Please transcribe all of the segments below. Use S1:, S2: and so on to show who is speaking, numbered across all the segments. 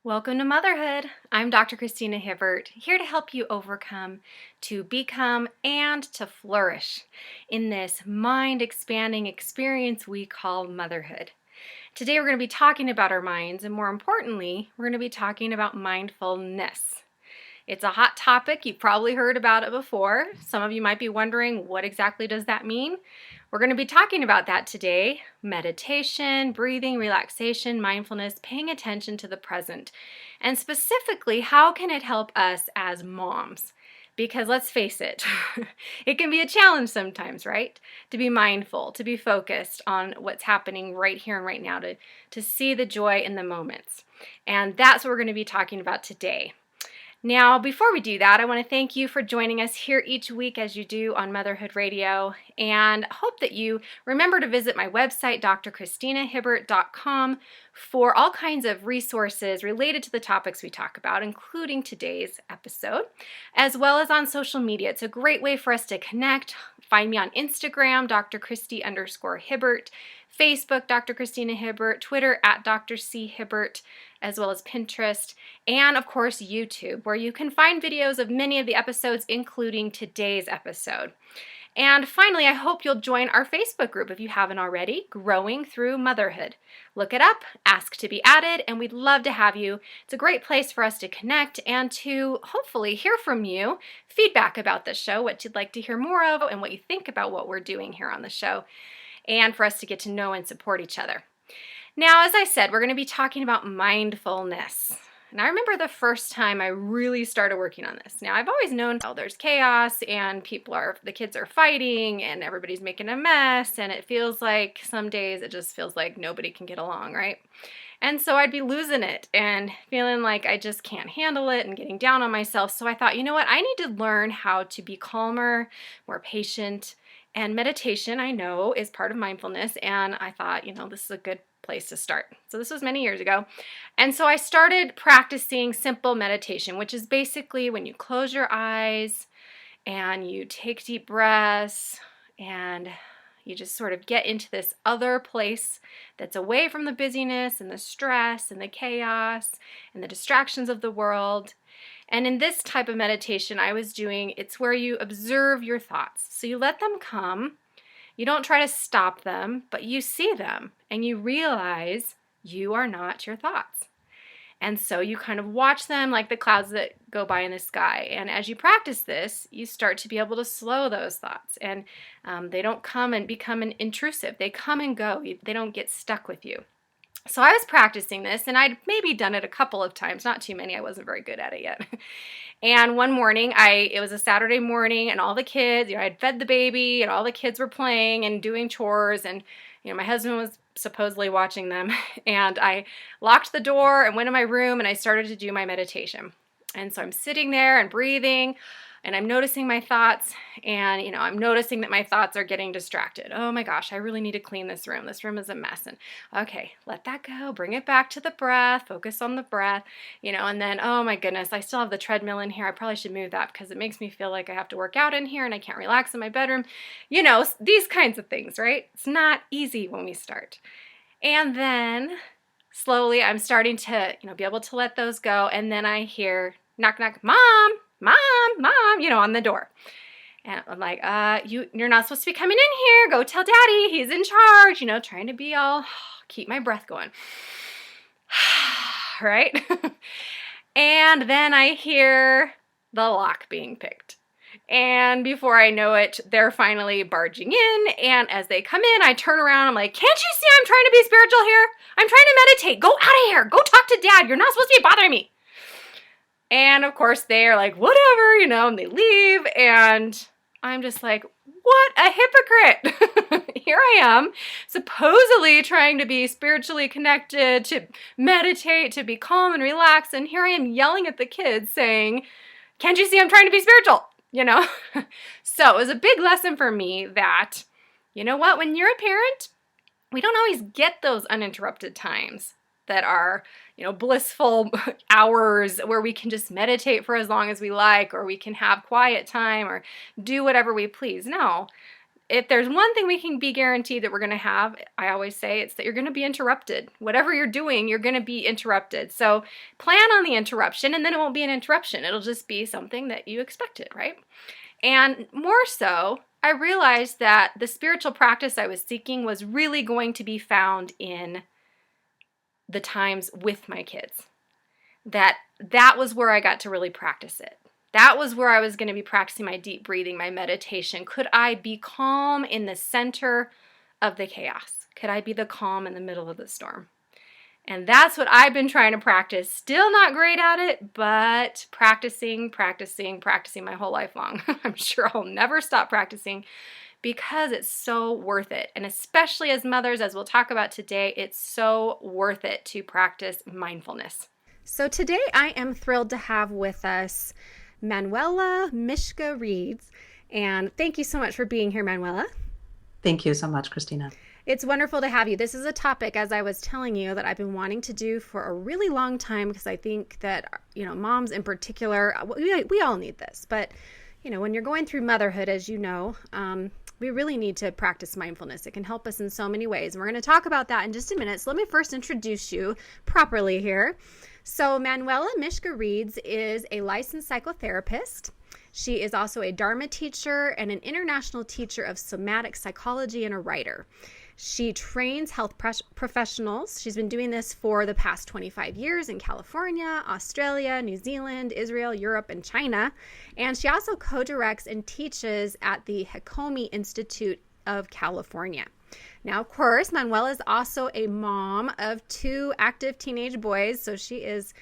S1: Welcome to Motherhood. I'm Dr. Christina Hibbert, here to help you overcome, to become, and to flourish in this mind-expanding experience we call motherhood. Today we're going to be talking about our minds, and more importantly, we're going to be talking about mindfulness. It's a hot topic. You've probably heard about it before. Some of you might be wondering, what exactly does that mean? We're going to be talking about that today. Meditation, breathing, relaxation, mindfulness, paying attention to the present. And specifically, how can it help us as moms? Because let's face it, it can be a challenge sometimes, right? To be mindful, to be focused on what's happening right here and right now, to see the joy in the moments. And that's what we're going to be talking about today. Now, before we do that, I want to thank you for joining us here each week as you do on Motherhood Radio, and hope that you remember to visit my website, drchristinahibbert.com, for all kinds of resources related to the topics we talk about, including today's episode, as well as on social media. It's a great way for us to connect. Find me on Instagram, drchristy_Hibbert, Facebook, Dr. Christina Hibbert, Twitter at Dr. C. Hibbert, as well as Pinterest, and of course YouTube, where you can find videos of many of the episodes, including today's episode. And finally, I hope you'll join our Facebook group if you haven't already, Growing Through Motherhood. Look it up, ask to be added, and we'd love to have you. It's a great place for us to connect and to hopefully hear from you, feedback about the show, what you'd like to hear more of, and what you think about what we're doing here on the show, and for us to get to know and support each other. Now, as I said, we're going to be talking about mindfulness. And I remember the first time I really started working on this. Now, I've always known there's chaos and the kids are fighting and everybody's making a mess, and it feels like some days it just feels like nobody can get along, right? And so I'd be losing it and feeling like I just can't handle it and getting down on myself. So I thought, you know what? I need to learn how to be calmer, more patient, and meditation, I know, is part of mindfulness. And I thought, this is a good place to start. So this was many years ago. And so I started practicing simple meditation, which is basically when you close your eyes and you take deep breaths and you just sort of get into this other place that's away from the busyness and the stress and the chaos and the distractions of the world. And in this type of meditation I was doing, it's where you observe your thoughts. So you let them come. You don't try to stop them, but you see them and you realize you are not your thoughts. And so you kind of watch them like the clouds that go by in the sky. And as you practice this, you start to be able to slow those thoughts. And they don't come and become intrusive. They come and go. They don't get stuck with you. So I was practicing this, and I'd maybe done it a couple of times, not too many. I wasn't very good at it yet. And one morning, it was a Saturday morning, and all the kids, I'd fed the baby, and all the kids were playing and doing chores, and my husband was supposedly watching them. And I locked the door and went in my room, and I started to do my meditation. And so I'm sitting there and breathing, and I'm noticing my thoughts, and I'm noticing that my thoughts are getting distracted. Oh my gosh, I really need to clean this room. This room is a mess. And okay, let that go. Bring it back to the breath. Focus on the breath. And then, oh my goodness, I still have the treadmill in here. I probably should move that because it makes me feel like I have to work out in here and I can't relax in my bedroom. These kinds of things, right? It's not easy when we start. And then slowly I'm starting to, be able to let those go. And then I hear knock, knock, mom, on the door. And I'm like, you're not supposed to be coming in here. Go tell daddy, he's in charge, trying to be all, keep my breath going. Right? And then I hear the lock being picked. And before I know it, they're finally barging in. And as they come in, I turn around. I'm like, can't you see I'm trying to be spiritual here? I'm trying to meditate. Go out of here. Go talk to dad. You're not supposed to be bothering me. And of course they are like, whatever, and they leave. And I'm just like, what a hypocrite. Here I am, supposedly trying to be spiritually connected, to meditate, to be calm and relaxed. And here I am yelling at the kids saying, can't you see I'm trying to be spiritual? So it was a big lesson for me that, when you're a parent, we don't always get those uninterrupted times that are, blissful hours where we can just meditate for as long as we like, or we can have quiet time or do whatever we please. No, if there's one thing we can be guaranteed that we're going to have, I always say it's that you're going to be interrupted. Whatever you're doing, you're going to be interrupted. So plan on the interruption, and then it won't be an interruption. It'll just be something that you expected, right? And more so, I realized that the spiritual practice I was seeking was really going to be found in the times with my kids. That was where I got to really practice it. That was where I was going to be practicing my deep breathing, my meditation. Could I be calm in the center of the chaos? Could I be the calm in the middle of the storm? And that's what I've been trying to practice. Still not great at it, but practicing my whole life long. I'm sure I'll never stop practicing because it's so worth it. And especially as mothers, as we'll talk about today, it's so worth it to practice mindfulness. So today I am thrilled to have with us Manuela Mishke-Reeds. And thank you so much for being here, Manuela.
S2: Thank you so much, Christina.
S1: It's wonderful to have you. This is a topic, as I was telling you, that I've been wanting to do for a really long time because I think that, moms in particular, we all need this. But, when you're going through motherhood, as you know, we really need to practice mindfulness. It can help us in so many ways. And we're going to talk about that in just a minute. So let me first introduce you properly here. So Manuela Mishke-Reeds is a licensed psychotherapist. She is also a Dharma teacher and an international teacher of somatic psychology and a writer. She trains health professionals. She's been doing this for the past 25 years in California, Australia, New Zealand, Israel, Europe, and China. And she also co-directs and teaches at the Hakomi Institute of California. Now, of course, Manuela is also a mom of 2 active teenage boys, so she is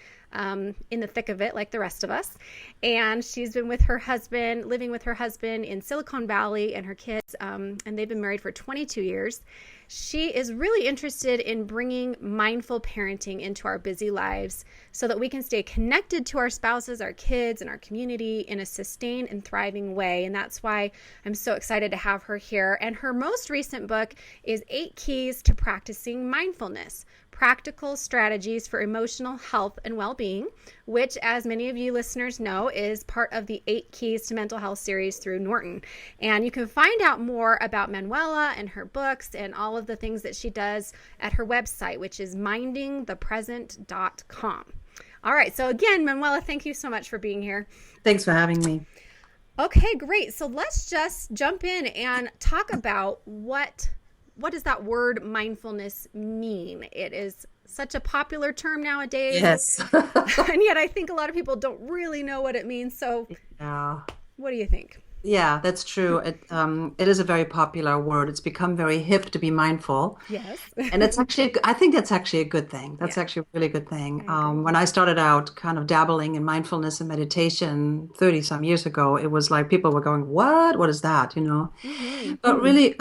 S1: in the thick of it like the rest of us. And she's been with her husband, living with her husband in Silicon Valley and her kids, and they've been married for 22 years. She is really interested in bringing mindful parenting into our busy lives so that we can stay connected to our spouses, our kids, and our community in a sustained and thriving way. And that's why I'm so excited to have her here. And her most recent book is 8 Keys to Practicing Mindfulness: Practical Strategies for Emotional Health and Well-Being, which, as many of you listeners know, is part of the 8 Keys to Mental Health series through Norton. And you can find out more about Manuela and her books and all of the things that she does at her website, which is mindingthepresent.com. All right. So again, Manuela, thank you so much for being here.
S2: Thanks for having me.
S1: Okay, great. So let's just jump in and talk about what does that word mindfulness mean? It is such a popular term nowadays.
S2: Yes.
S1: And yet I think a lot of people don't really know what it means. So
S2: Yeah.
S1: What do you think?
S2: Yeah, that's true. It is a very popular word. It's become very hip to be mindful.
S1: Yes.
S2: And I think that's actually a good thing. That's actually a really good thing. When I started out kind of dabbling in mindfulness and meditation 30 some years ago, it was like people were going, what is that?
S1: Mm-hmm.
S2: But really,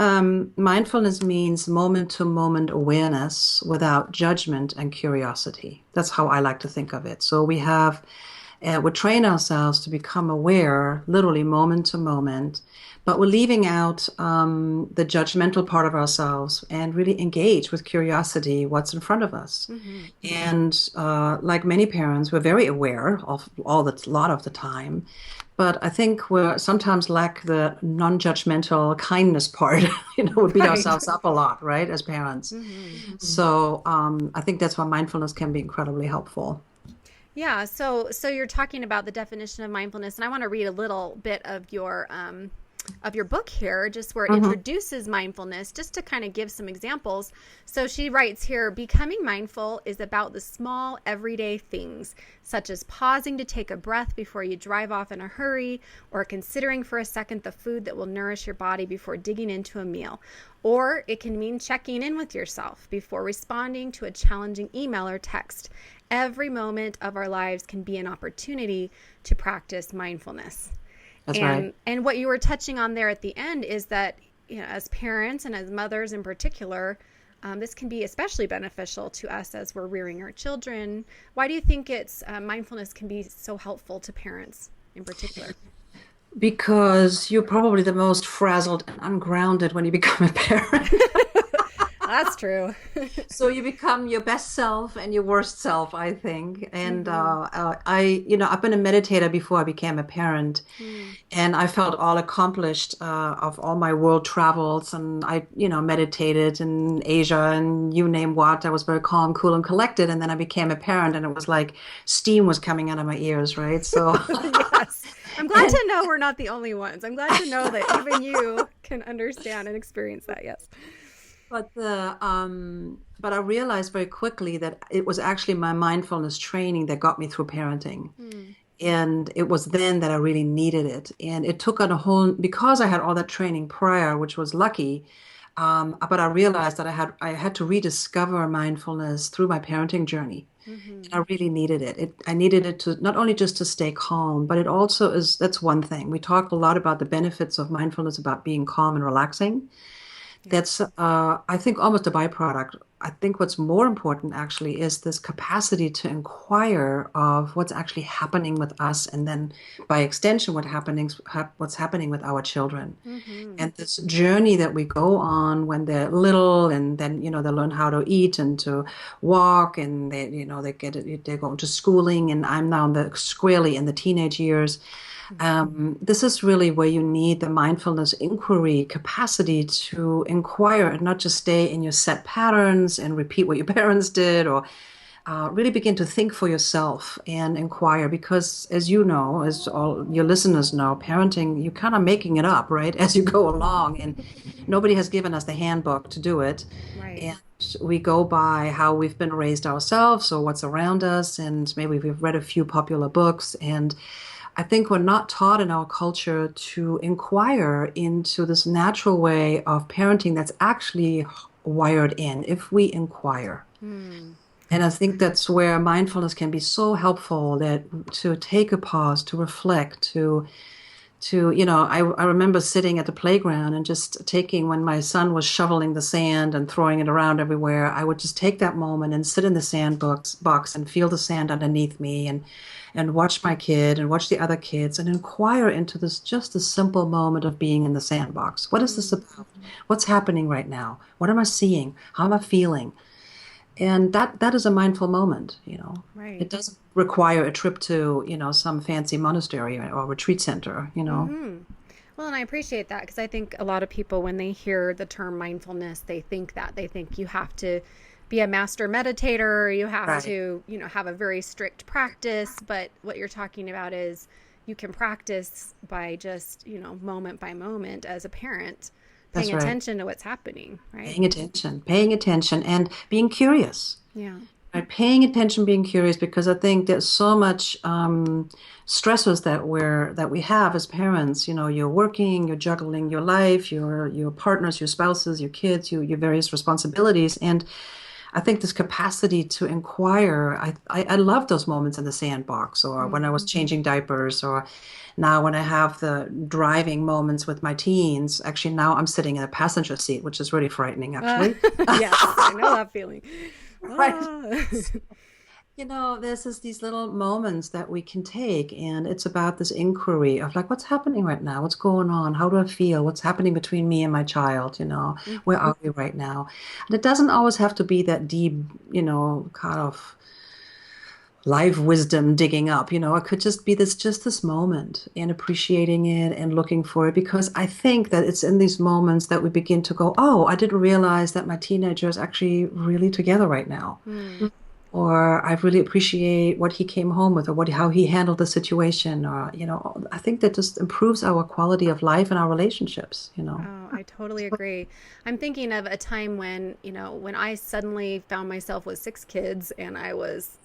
S2: mindfulness means moment to moment awareness without judgment and curiosity. That's how I like to think of it. So we train ourselves to become aware, literally moment to moment, but we're leaving out the judgmental part of ourselves and really engage with curiosity, what's in front of us.
S1: Mm-hmm.
S2: And like many parents, we're very aware of a lot of the time, but I think we sometimes lack the non-judgmental kindness part. We beat ourselves up a lot, right, as parents.
S1: Mm-hmm.
S2: So I think that's why mindfulness can be incredibly helpful.
S1: Yeah, so you're talking about the definition of mindfulness, and I want to read a little bit of your book here, just where it introduces mindfulness, just to kind of give some examples. So she writes here, becoming mindful is about the small everyday things, such as pausing to take a breath before you drive off in a hurry, or considering for a second the food that will nourish your body before digging into a meal. Or it can mean checking in with yourself before responding to a challenging email or text. Every moment of our lives can be an opportunity to practice mindfulness.
S2: That's right.
S1: And what you were touching on there at the end is that, as parents and as mothers in particular, this can be especially beneficial to us as we're rearing our children. Why do you think mindfulness can be so helpful to parents in particular?
S2: Because you're probably the most frazzled and ungrounded when you become a parent.
S1: That's true.
S2: So you become your best self and your worst self, I think. And
S1: Mm-hmm.
S2: I've been a meditator before I became a parent,
S1: Mm.
S2: and I felt all accomplished of all my world travels, and I meditated in Asia and you name what. I was very calm, cool, and collected, and then I became a parent, and it was like steam was coming out of my ears, right? So,
S1: Yes. I'm glad
S2: and
S1: to know we're not the only ones. I'm glad to know that even you can understand and experience that. Yes.
S2: but I realized very quickly that it was actually my mindfulness training that got me through parenting.
S1: Mm.
S2: And it was then that I really needed it. And it took on a whole, because I had all that training prior, which was lucky. But I realized that I had to rediscover mindfulness through my parenting journey.
S1: Mm-hmm.
S2: And I really needed it. I needed it to not only just to stay calm, but it also is, that's one thing. We talk a lot about the benefits of mindfulness, about being calm and relaxing.
S1: Yeah.
S2: That's, I think, almost a byproduct. I think what's more important actually is this capacity to inquire of what's actually happening with us, and then by extension, what's happening with our children.
S1: Mm-hmm.
S2: And this journey that we go on when they're little, and then they learn how to eat and to walk, and they're going to schooling, and I'm now squarely in the teenage years. This is really where you need the mindfulness inquiry capacity to inquire and not just stay in your set patterns and repeat what your parents did, or really begin to think for yourself and inquire. Because, as you know, as all your listeners know, parenting, you're kind of making it up, right, as you go along. And nobody has given us the handbook to do it.
S1: Right.
S2: And we go by how we've been raised ourselves or what's around us. And maybe we've read a few popular books. And I think we're not taught in our culture to inquire into this natural way of parenting that's actually wired in if we inquire.
S1: Mm.
S2: And I think that's where mindfulness can be so helpful, that to take a pause, to reflect, I remember sitting at the playground and just taking, when my son was shoveling the sand and throwing it around everywhere, I would just take that moment and sit in the box and feel the sand underneath me, and watch my kid and watch the other kids and inquire into this, just a simple moment of being in the sandbox. What is this
S1: Mm.
S2: about? What's happening right now? What am I seeing? How am I feeling? And that is a mindful moment.
S1: Right.
S2: It doesn't require a trip to, some fancy monastery or retreat center.
S1: Mm-hmm. Well, and I appreciate that because I think a lot of people, when they hear the term mindfulness, they think you have to be a master meditator, you have
S2: Right.
S1: to, have a very strict practice. But what you're talking about is you can practice by just, moment by moment as a parent, paying
S2: That's right.
S1: attention to what's happening, right?
S2: Paying attention and being curious.
S1: Yeah.
S2: Right? Paying attention, being curious, because I think there's so much stressors that we have as parents. You're working, you're juggling your life, your partners, your spouses, your kids, your various responsibilities, and I think this capacity to inquire. I love those moments in the sandbox, or when I was
S1: Mm.
S2: changing diapers, or now when I have the driving moments with my teens. Actually, now I'm sitting in a passenger seat, which is really frightening, actually.
S1: Yes, I know that feeling.
S2: Right.
S1: Ah.
S2: There's these little moments that we can take, and it's about this inquiry of like, what's happening right now? What's going on? How do I feel? What's happening between me and my child? Where
S1: Mhm.
S2: are we right now? And it doesn't always have to be that deep, kind of life wisdom digging up. It could just be this moment, and appreciating it and looking for it, because I think that it's in these moments that we begin to go, oh, I didn't realize that my teenager is actually really together right now,
S1: Mm.
S2: or I really appreciate what he came home with, or how he handled the situation, or I think that just improves our quality of life and our relationships.
S1: Oh, I totally agree. I'm thinking of a time when, when I suddenly found myself with 6 kids and I was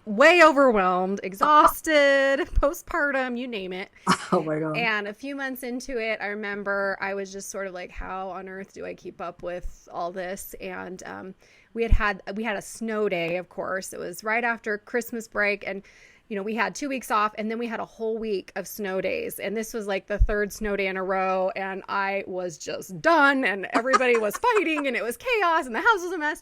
S1: way overwhelmed, exhausted, postpartum, you name it.
S2: Oh my God.
S1: And a few months into it, I remember I was just sort of like, how on earth do I keep up with all this? And we had a snow day, of course. It was right after Christmas break, and we had 2 weeks off, and then we had a whole week of snow days. And this was like the third snow day in a row, and I was just done, and everybody was fighting, and it was chaos, and the house was a mess.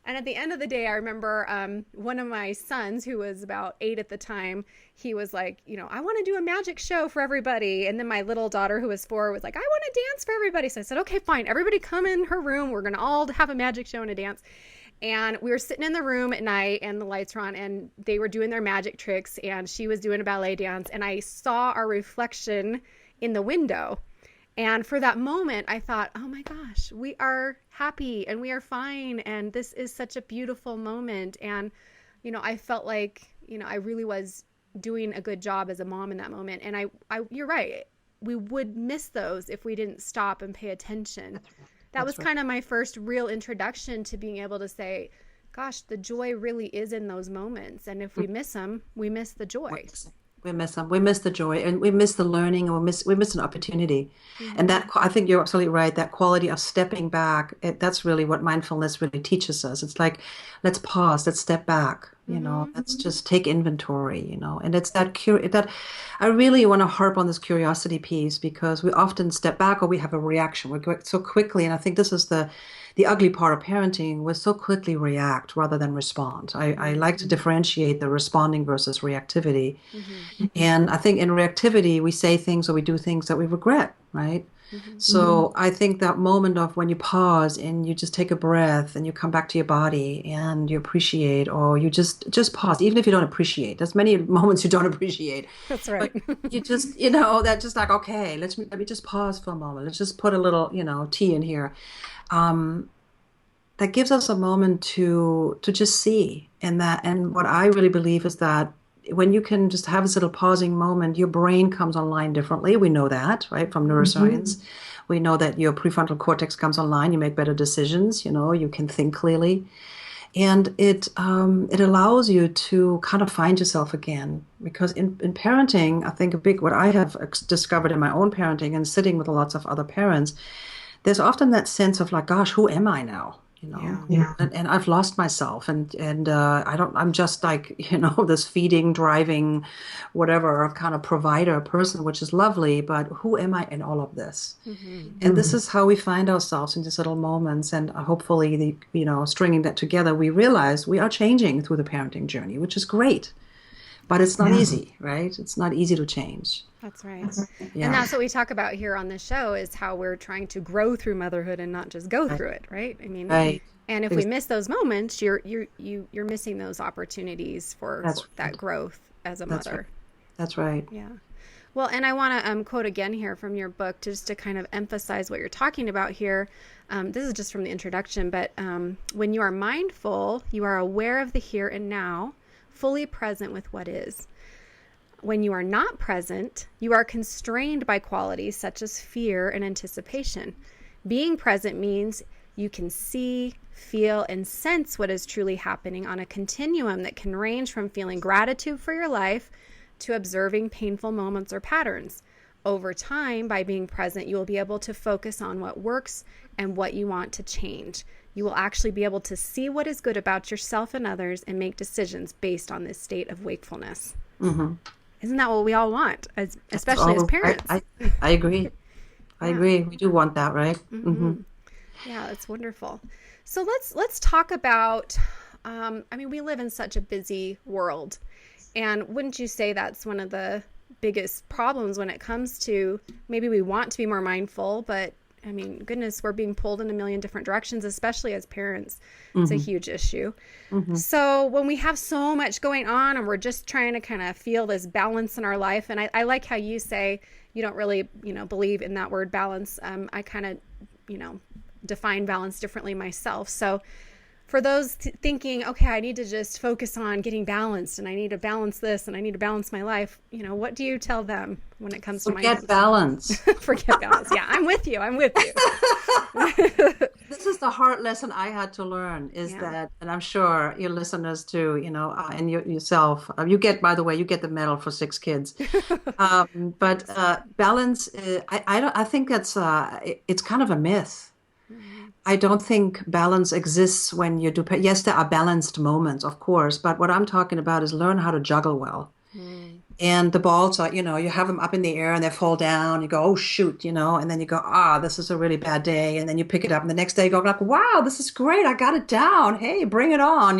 S1: And at the end of the day, I remember one of my sons, who was about 8 at the time, he was like, I want to do a magic show for everybody. And then my little daughter, who was 4, was like, I want to dance for everybody. So I said, okay, fine. Everybody come in her room. We're going to all have a magic show and a dance. And we were sitting in the room at night, and the lights were on, and they were doing their magic tricks, and she was doing a ballet dance. And I saw our reflection in the window. And for that moment, I thought, oh my gosh, we are happy and we are fine. And this is such a beautiful moment. And, I felt like, I really was doing a good job as a mom in that moment. And you're right. We would miss those if we didn't stop and pay attention. That was kind of my first real introduction to being able to say, gosh, the joy really is in those moments. And if we miss them, we miss the joy.
S2: We miss them. We miss the joy, and we miss the learning, and we miss an opportunity. Mm-hmm. And that, I think you're absolutely right. That quality of stepping back, that's really what mindfulness really teaches us. It's like, let's pause, let's step back. Let's just take inventory. And it's that I really want to harp on this curiosity piece, because we often step back or we have a reaction. We go so quickly, and I think this is the ugly part of parenting. We so quickly react rather than respond. I like to differentiate the responding versus reactivity. Mm-hmm. And I think in reactivity, we say things or we do things that we regret, right? Mm-hmm. So I think that moment of when you pause and you just take a breath and you come back to your body and you appreciate, or you just pause, even if you don't appreciate. There's many moments you don't appreciate.
S1: That's right.
S2: But you just, that's just like, okay, let me just pause for a moment. Let's just put a little, tea in here. That gives us a moment to just see. And what I really believe is that when you can just have this little pausing moment, your brain comes online differently. We know that, right, from neuroscience. Mm-hmm. We know that your prefrontal cortex comes online. You make better decisions. You can think clearly. And it allows you to kind of find yourself again. Because in parenting, I think what I have discovered in my own parenting and sitting with lots of other parents, there's often that sense of like, gosh, who am I now?
S1: Yeah.
S2: And I've lost myself, and I'm just like, this feeding, driving, whatever kind of provider person, which is lovely, but who am I in all of this? Mm-hmm. And this is how we find ourselves in these little moments, and hopefully, stringing that together, we realize we are changing through the parenting journey, which is great. But it's not easy, right? It's not easy to change.
S1: That's right. Yeah. And that's what we talk about here on the show, is how we're trying to grow through motherhood and not just go through it, right? I mean, right. And if we miss those moments, you're missing those opportunities for that growth as a mother.
S2: Right. That's right.
S1: Yeah. Well, and I want to quote again here from your book, just to kind of emphasize what you're talking about here. This is just from the introduction, but when you are mindful, you are aware of the here and now, fully present with what is. When you are not present, you are constrained by qualities such as fear and anticipation. Being present means you can see, feel, and sense what is truly happening on a continuum that can range from feeling gratitude for your life to observing painful moments or patterns. Over time, by being present, you will be able to focus on what works and what you want to change. You will actually be able to see what is good about yourself and others and make decisions based on this state of wakefulness. Mm-hmm. Isn't that what we all want, especially as parents?
S2: I agree. I agree. We do want that, right? Mm-hmm. Mm-hmm.
S1: Yeah, that's wonderful. So let's talk about, we live in such a busy world. And wouldn't you say that's one of the biggest problems when it comes to, maybe we want to be more mindful, but goodness, we're being pulled in a million different directions, especially as parents. It's a huge issue. Mm-hmm. So when we have so much going on and we're just trying to kind of feel this balance in our life, and I like how you say you don't really, believe in that word balance. I kind of, define balance differently myself. So for those thinking, okay, I need to just focus on getting balanced, and I need to balance this, and I need to balance my life, what do you tell them when it comes to
S2: Forget balance.
S1: Forget balance. Yeah, I'm with you.
S2: This is the hard lesson I had to learn, is that, and I'm sure your listeners too, and yourself, you get the medal for 6 kids. But balance, I think that's, it's kind of a myth. I don't think balance exists when you do. Yes, there are balanced moments, of course, but what I'm talking about is learn how to juggle well. And the balls are, you have them up in the air and they fall down. You go, oh, shoot, and then you go, this is a really bad day. And then you pick it up. And the next day you go like, wow, this is great. I got it down. Hey, bring it on.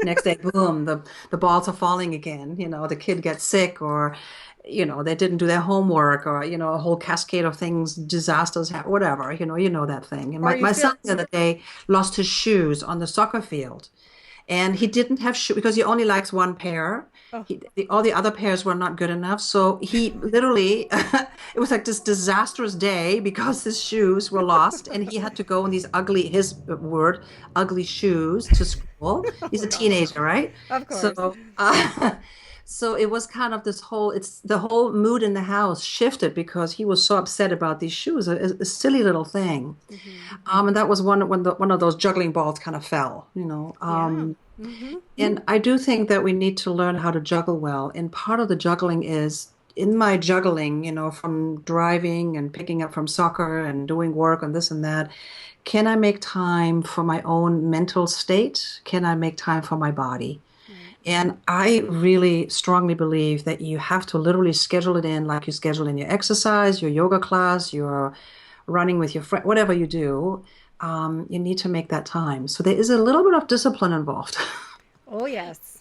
S2: Next day, boom, the balls are falling again. The kid gets sick or, they didn't do their homework or, a whole cascade of things, disasters, whatever, you know that thing. And
S1: Or
S2: my,
S1: you
S2: my
S1: feel,
S2: son the other day lost his shoes on the soccer field. And he didn't have shoes because he only likes one pair.
S1: oh,
S2: All the other pairs were not good enough. So he literally, it was like this disastrous day because his shoes were lost and he had to go in these his word, ugly shoes to school. He's a teenager, right?
S1: of course.
S2: So, so it was kind of it's the whole mood in the house shifted because he was so upset about these shoes, a silly little thing.
S1: Mm-hmm.
S2: And that was one of those juggling balls kind of fell,
S1: Yeah. Mm-hmm.
S2: and I do think that we need to learn how to juggle well. And part of the juggling is in my juggling, from driving and picking up from soccer and doing work and this and that. Can I make time for my own mental state? Can I make time for my body?
S1: Right.
S2: And I really strongly believe that you have to literally schedule it in like you schedule in your exercise, your yoga class, your running with your friend, whatever you do. You need to make that time. So there is a little bit of discipline involved.
S1: Oh, yes.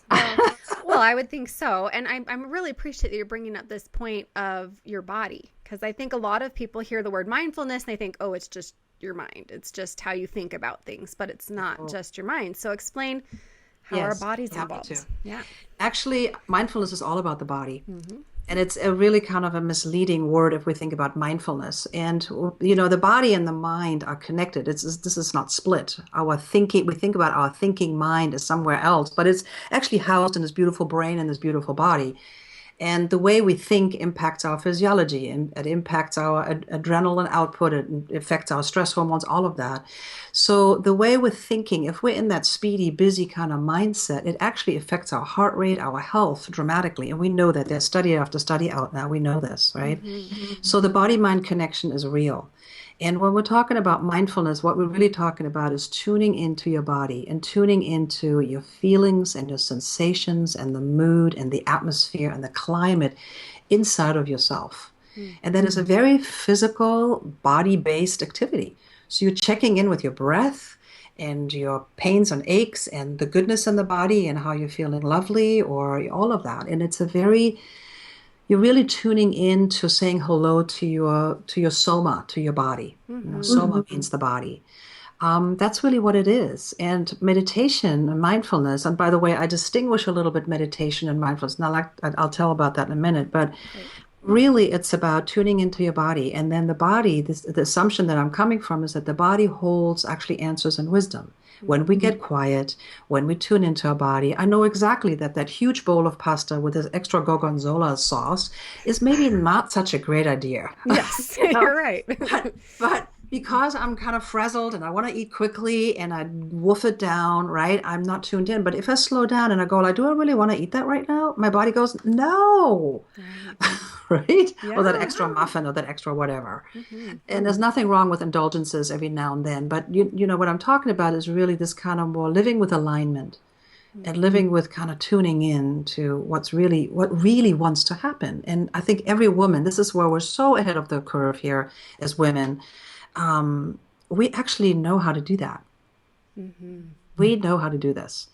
S1: Well, I would think so. And I'm really appreciate that you're bringing up this point of your body, because I think a lot of people hear the word mindfulness and they think, oh, it's just your mind. It's just how you think about things, but it's not just your mind. So explain how our
S2: Yes,
S1: body's
S2: happy to.
S1: involved. Yeah.
S2: Actually, mindfulness is all about the body.
S1: Mm-hmm.
S2: And it's a really kind of a misleading word if we think about mindfulness. And, the body and the mind are connected. This is not split. We think about our thinking mind as somewhere else, but it's actually housed in this beautiful brain and this beautiful body. And the way we think impacts our physiology and it impacts our adrenaline output. It affects our stress hormones, all of that. So the way we're thinking, if we're in that speedy, busy kind of mindset, it actually affects our heart rate, our health dramatically. And we know that there's study after study out now. We know this, right?
S1: Mm-hmm.
S2: So the body-mind connection is real. And when we're talking about mindfulness, what we're really talking about is tuning into your body and tuning into your feelings and your sensations and the mood and the atmosphere and the climate inside of yourself. And that is a very physical, body-based activity. So you're checking in with your breath and your pains and aches and the goodness in the body and how you're feeling lovely or all of that. And you're really tuning in to saying hello to your soma, to your body.
S1: Mm-hmm.
S2: Soma means the body. That's really what it is. And meditation and mindfulness, and by the way, I distinguish a little bit meditation and mindfulness. Now, I'll tell about that in a minute, but
S1: Great.
S2: really it's about tuning into your body. And then the body, the assumption that I'm coming from is that the body holds actually answers and wisdom. When we get quiet, when we tune into our body, I know exactly that huge bowl of pasta with this extra gorgonzola sauce is maybe not such a great idea.
S1: Yes,
S2: You know?
S1: you're right.
S2: But because I'm kind of frazzled and I want to eat quickly and I wolf it down, right? I'm not tuned in. But if I slow down and I go, like, do I really want to eat that right now? My body goes, no.
S1: Right.
S2: Right? Or that
S1: Yeah.
S2: extra muffin or that extra whatever.
S1: Mm-hmm.
S2: And there's nothing wrong with indulgences every now and then. But you know what I'm talking about is really this kind of more living with alignment and living with kind of tuning in to what really wants to happen. And I think every woman, this is where we're so ahead of the curve here as women. We actually know how to do that.
S1: Mm-hmm.
S2: We know how to do this.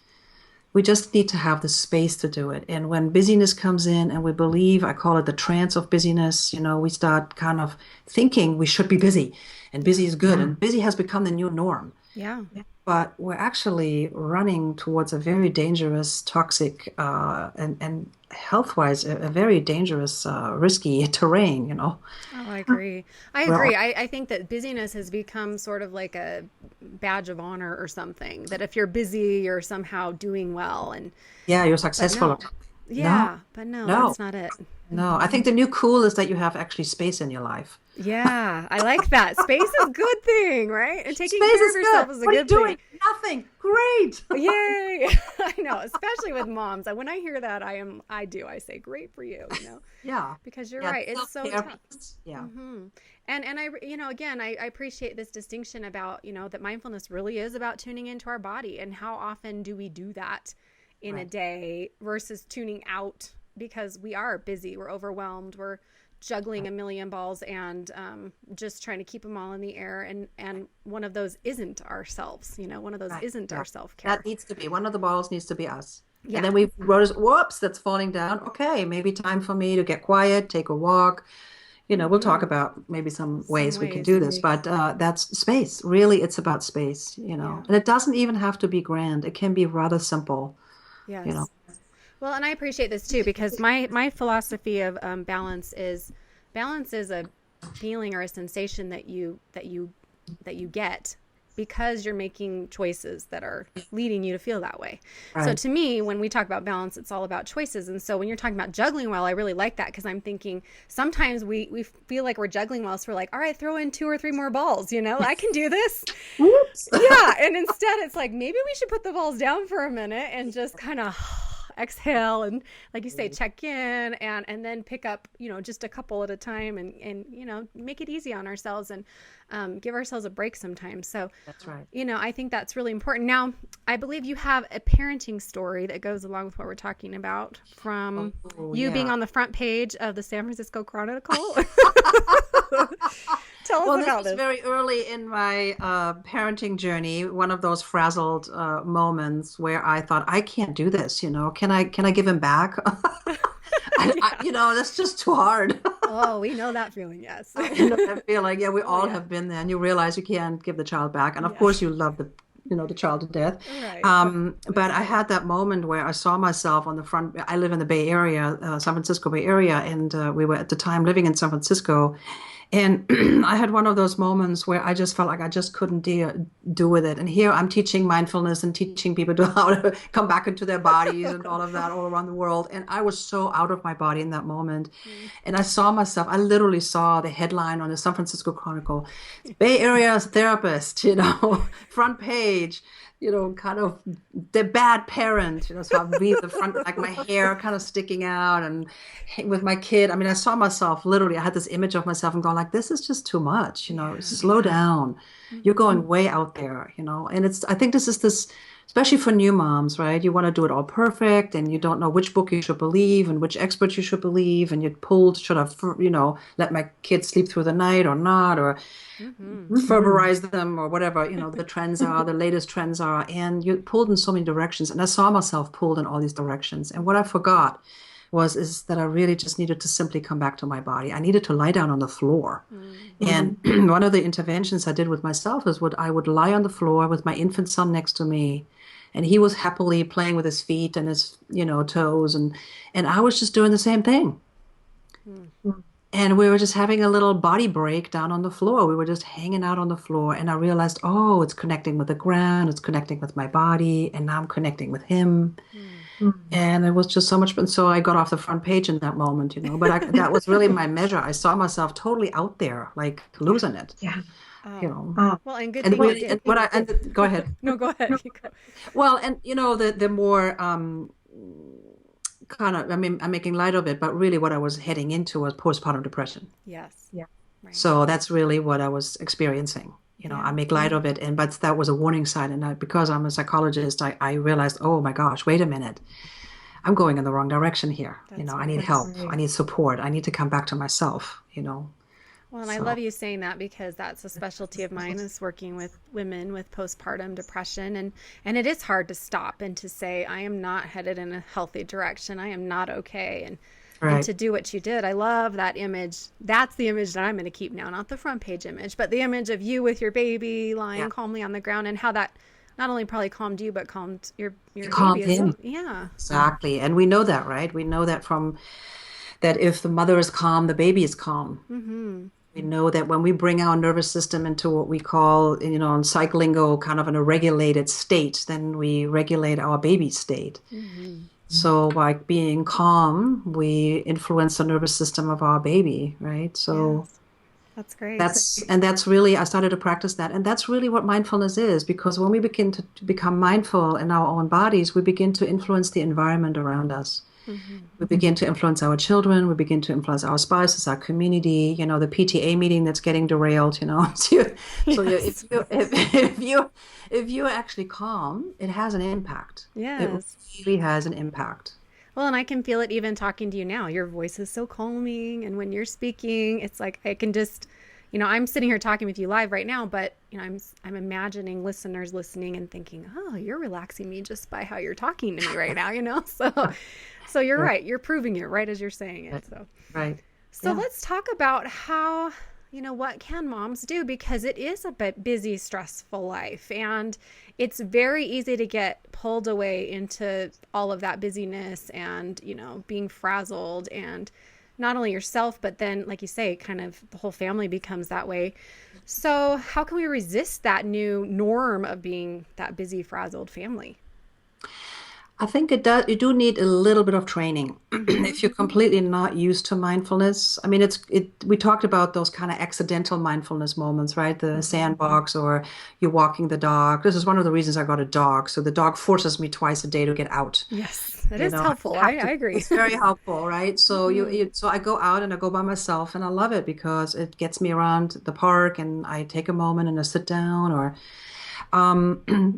S2: We just need to have the space to do it. And when busyness comes in and we believe, I call it the trance of busyness, we start kind of thinking we should be busy and busy is good and busy has become the new norm.
S1: Yeah.
S2: But we're actually running towards a very dangerous, toxic, and health-wise, a very dangerous, risky terrain.
S1: Oh, I agree. I
S2: Well,
S1: agree. I think that busyness has become sort of like a badge of honor or something. That if you're busy, you're somehow doing well.
S2: yeah, you're
S1: But
S2: successful.
S1: no.
S2: No,
S1: Yeah, but no,
S2: no,
S1: that's not it.
S2: no. I think the new cool is that you have actually space in your life.
S1: Yeah, I like that. Space is a good thing, right? And taking
S2: Space
S1: care
S2: is
S1: of yourself
S2: good.
S1: is a
S2: What are you
S1: good thing.
S2: doing? Nothing. Great.
S1: Yay! I know, especially with moms. When I hear that, I say, great for you,
S2: Yeah.
S1: because you're
S2: Yeah.
S1: right. It's so
S2: Self-care
S1: tough.
S2: piece. Yeah.
S1: Hmm. And again, I appreciate this distinction about, that mindfulness really is about tuning into our body and how often do we do that in a
S2: Right.
S1: day versus tuning out because we are busy, we're overwhelmed, we're juggling a million balls, and just trying to keep them all in the air. And one of those isn't ourselves, one of those
S2: Right.
S1: isn't
S2: Yeah.
S1: our self-care.
S2: That needs to be one of the balls needs to be us. And
S1: Yeah.
S2: then we notice, whoops, that's falling down. Okay, maybe time for me to get quiet, take a walk. We'll talk about maybe some
S1: Some
S2: ways we can
S1: ways.
S2: do this, but that's space. Really, it's about space,
S1: Yeah.
S2: And it doesn't even have to be grand. It can be rather simple, you know.
S1: Yes. Well, and I appreciate this too, because my philosophy of balance is a feeling or a sensation that you get because you're making choices that are leading you to feel that way. So
S2: Right.
S1: to me, when we talk about balance, it's all about choices. And so when you're talking about juggling well, I really like that, because I'm thinking sometimes we feel like we're juggling well, so we're like, all right, throw in 2 or 3 more balls, I can do this.
S2: Whoops.
S1: Yeah. And instead it's like, maybe we should put the balls down for a minute and just kind of exhale, and like you say, check in, and then pick up just a couple at a time, and make it easy on ourselves, and give ourselves a break sometimes. So
S2: That's right.
S1: I think that's really important. Now, I believe you have a parenting story that goes along with what we're talking about, from you being on the front page of the San Francisco Chronicle. Tell us about
S2: this was very early in my parenting journey. One of those frazzled moments where I thought, I can't do this. Can I give him back? That's just too hard.
S1: Oh, we know that feeling. Yes.
S2: I feel like, we all have been there, and you realize you can't give the child back, and of course you love the child to death.
S1: Right.
S2: But I had that moment where I saw myself on the front. I live in the Bay Area, San Francisco Bay Area, and we were at the time living in San Francisco. And I had one of those moments where I just felt like I just couldn't do with it. And here I'm teaching mindfulness and teaching people how to come back into their bodies and all of that all around the world. And I was so out of my body in that moment. And I literally saw the headline on the San Francisco Chronicle, Bay Area's therapist, front page, kind of the bad parent, so I read the front, like my hair kind of sticking out, and with my kid. I mean, I saw myself literally, I had this image of myself and going like, this is just too much, slow down. You're going way out there, and I think this, especially for new moms, right? You want to do it all perfect, and you don't know which book you should believe and which expert you should believe, and you're pulled, should I, let my kids sleep through the night or not, or verbalize them, or whatever, the trends are, the latest trends are, and you're pulled in so many directions. And I saw myself pulled in all these directions. And what I forgot is that I really just needed to simply come back to my body. I needed to lie down on the floor. And one of the interventions I did with myself is I would lie on the floor with my infant son next to me, and he was happily playing with his feet and his, toes, and I was just doing the same thing. And we were just having a little body break down on the floor. We were just hanging out on the floor, and I realized, it's connecting with the ground, it's connecting with my body, and now I'm connecting with him. And it was just so much fun. So I got off the front page in that moment, but that was really my measure. I saw myself totally out there, like losing it.
S3: Yeah.
S1: Well, and good
S2: And
S1: thing
S2: really,
S1: you did.
S2: go ahead.
S1: No, go ahead. You go.
S2: Well, and the more I'm making light of it, but really what I was heading into was postpartum depression.
S1: Yes.
S3: Yeah.
S1: Right.
S2: So that's really what I was experiencing. I make light of it, but that was a warning sign. And because I'm a psychologist, I realized, oh my gosh, wait a minute, I'm going in the wrong direction here. I need help. I need support. I need to come back to myself.
S1: Well, and I love you saying that, because that's a specialty of mine, is working with women with postpartum depression. And it is hard to stop and to say, I am not headed in a healthy direction. I am not okay. And to do what you did. I love that image. That's the image that I'm going to keep now, not the front page image, but the image of you with your baby lying calmly on the ground, and how that not only probably calmed you, but calmed your
S2: calmed
S1: baby.
S2: him.
S1: Yeah.
S2: Exactly. And we know that, right? We know that that if the mother is calm, the baby is calm.
S1: Mm-hmm.
S2: We know that when we bring our nervous system into what we call, in psych lingo, kind of in a regulated state, then we regulate our baby state. Mm-hmm. So by being calm, we influence the nervous system of our baby, right? So
S1: that's great.
S2: That's really, I started to practice that. And that's really what mindfulness is, because when we begin to become mindful in our own bodies, we begin to influence the environment around us. Mm-hmm. We begin to influence our children. We begin to influence our spouses, our community. The PTA meeting that's getting derailed. If you're actually calm, it has an impact.
S1: Yes,
S2: it really has an impact.
S1: Well, and I can feel it even talking to you now. Your voice is so calming. And when you're speaking, it's like I can just, I'm sitting here talking with you live right now, but, I'm imagining listeners listening and thinking, oh, you're relaxing me just by how you're talking to me right now, So you're
S2: Right.
S1: right. You're proving it right as you're saying it.
S2: Right.
S1: So.
S2: Right.
S1: So
S2: Yeah.
S1: let's talk about how, what can moms do, because it is a bit busy, stressful life, and it's very easy to get pulled away into all of that busyness and, being frazzled, and not only yourself, but then, like you say, kind of the whole family becomes that way. So how can we resist that new norm of being that busy, frazzled family?
S2: I think it does. You do need a little bit of training
S1: Mm-hmm.
S2: if you're completely not used to mindfulness. I mean, we talked about those kind of accidental mindfulness moments, right? The
S1: Mm-hmm.
S2: sandbox, or you're walking the dog. This is one of the reasons I got a dog. So the dog forces me twice a day to get out.
S1: Yes, that is
S2: I
S1: helpful. I
S2: have to.
S1: agree.
S2: It's very helpful, right? So
S1: Mm-hmm.
S2: so I go out and I go by myself, and I love it because it gets me around the park, and I take a moment and I sit down, or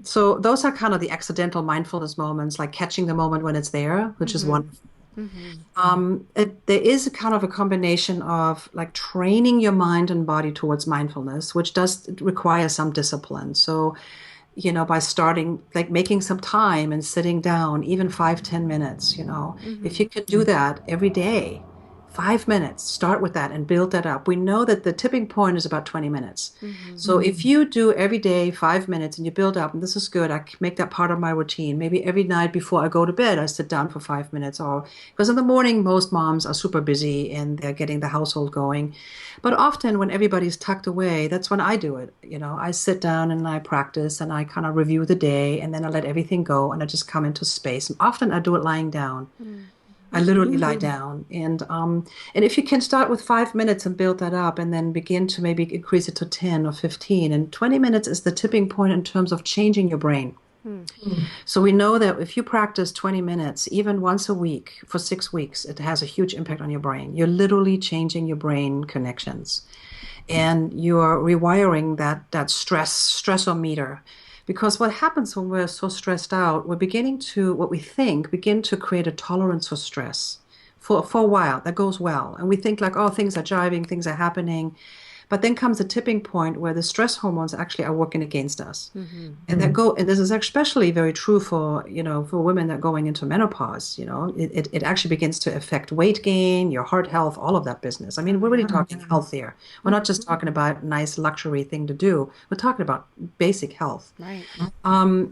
S2: so those are kind of the accidental mindfulness moments, like catching the moment when it's there, which is
S1: Mm-hmm.
S2: wonderful.
S1: Mm-hmm.
S2: There is a kind of a combination of like training your mind and body towards mindfulness, which does require some discipline. So, by starting, like making some time and sitting down, even 5, 10 minutes, if
S1: Mm-hmm.
S2: you can do that every day, 5 minutes, start with that and build that up. We know that the tipping point is about 20 minutes.
S1: Mm-hmm.
S2: So if you do every day 5 minutes and you build up, and this is good, I make that part of my routine. Maybe every night before I go to bed, I sit down for 5 minutes, or because in the morning, most moms are super busy and they're getting the household going. But often when everybody's tucked away, that's when I do it. I sit down and I practice and I kind of review the day, and then I let everything go and I just come into space. And often I do it lying down. I literally lie down. And if you can start with 5 minutes and build that up, and then begin to maybe increase it to 10 or 15, and 20 minutes is the tipping point in terms of changing your brain.
S1: Mm-hmm.
S2: So we know that if you practice 20 minutes, even once a week for 6 weeks, it has a huge impact on your brain. You're literally changing your brain connections, and you're rewiring that stressor meter. Because what happens when we're so stressed out, we're beginning to, what we think, begin to create a tolerance for stress. For a while, that goes well. And we think like, oh, things are jiving, things are happening. But then comes a tipping point where the stress hormones actually are working against us.
S1: Mm-hmm.
S2: And this is especially very true for, for women that are going into menopause. It actually begins to affect weight gain, your heart health, all of that business. I mean,
S1: Oh,
S2: we're really
S1: yeah.
S2: talking health here. We're not just talking about a nice luxury thing to do. We're talking about basic health.
S1: Right.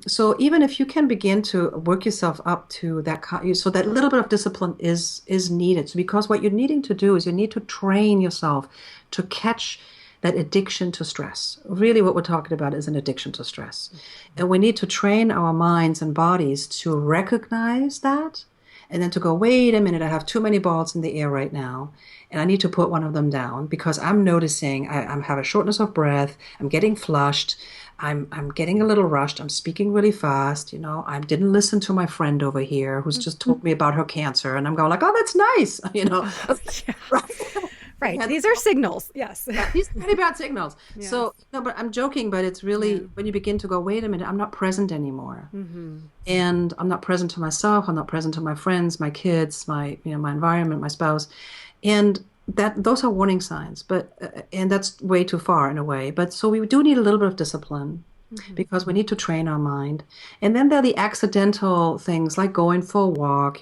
S2: So even if you can begin to work yourself up to that, so that little bit of discipline is needed. So because what you're needing to do is you need to train yourself to catch that addiction to stress. Really, what we're talking about is an addiction to stress. And we need to train our minds and bodies to recognize that, and then to go, wait a minute, I have too many balls in the air right now, and I need to put one of them down because I'm noticing I'm having shortness of breath, I'm getting flushed, I'm getting a little rushed, I'm speaking really fast, I didn't listen to my friend over here who's just told me about her cancer, and I'm going like, oh, that's nice,
S1: Oh, yeah.
S2: right?
S1: Right.
S2: And
S1: These are signals. Yes.
S2: yeah, these are pretty bad signals.
S1: Yes.
S2: So, no, but I'm joking, but it's
S1: Yeah.
S2: really when you begin to go, wait a minute, I'm not present anymore.
S1: Mm-hmm.
S2: And I'm not present to myself, I'm not present to my friends, my kids, my environment, my spouse. And that those are warning signs, but and that's way too far in a way. But so we do need a little bit of discipline
S1: Mm-hmm.
S2: because we need to train our mind. And then there are the accidental things like going for a walk,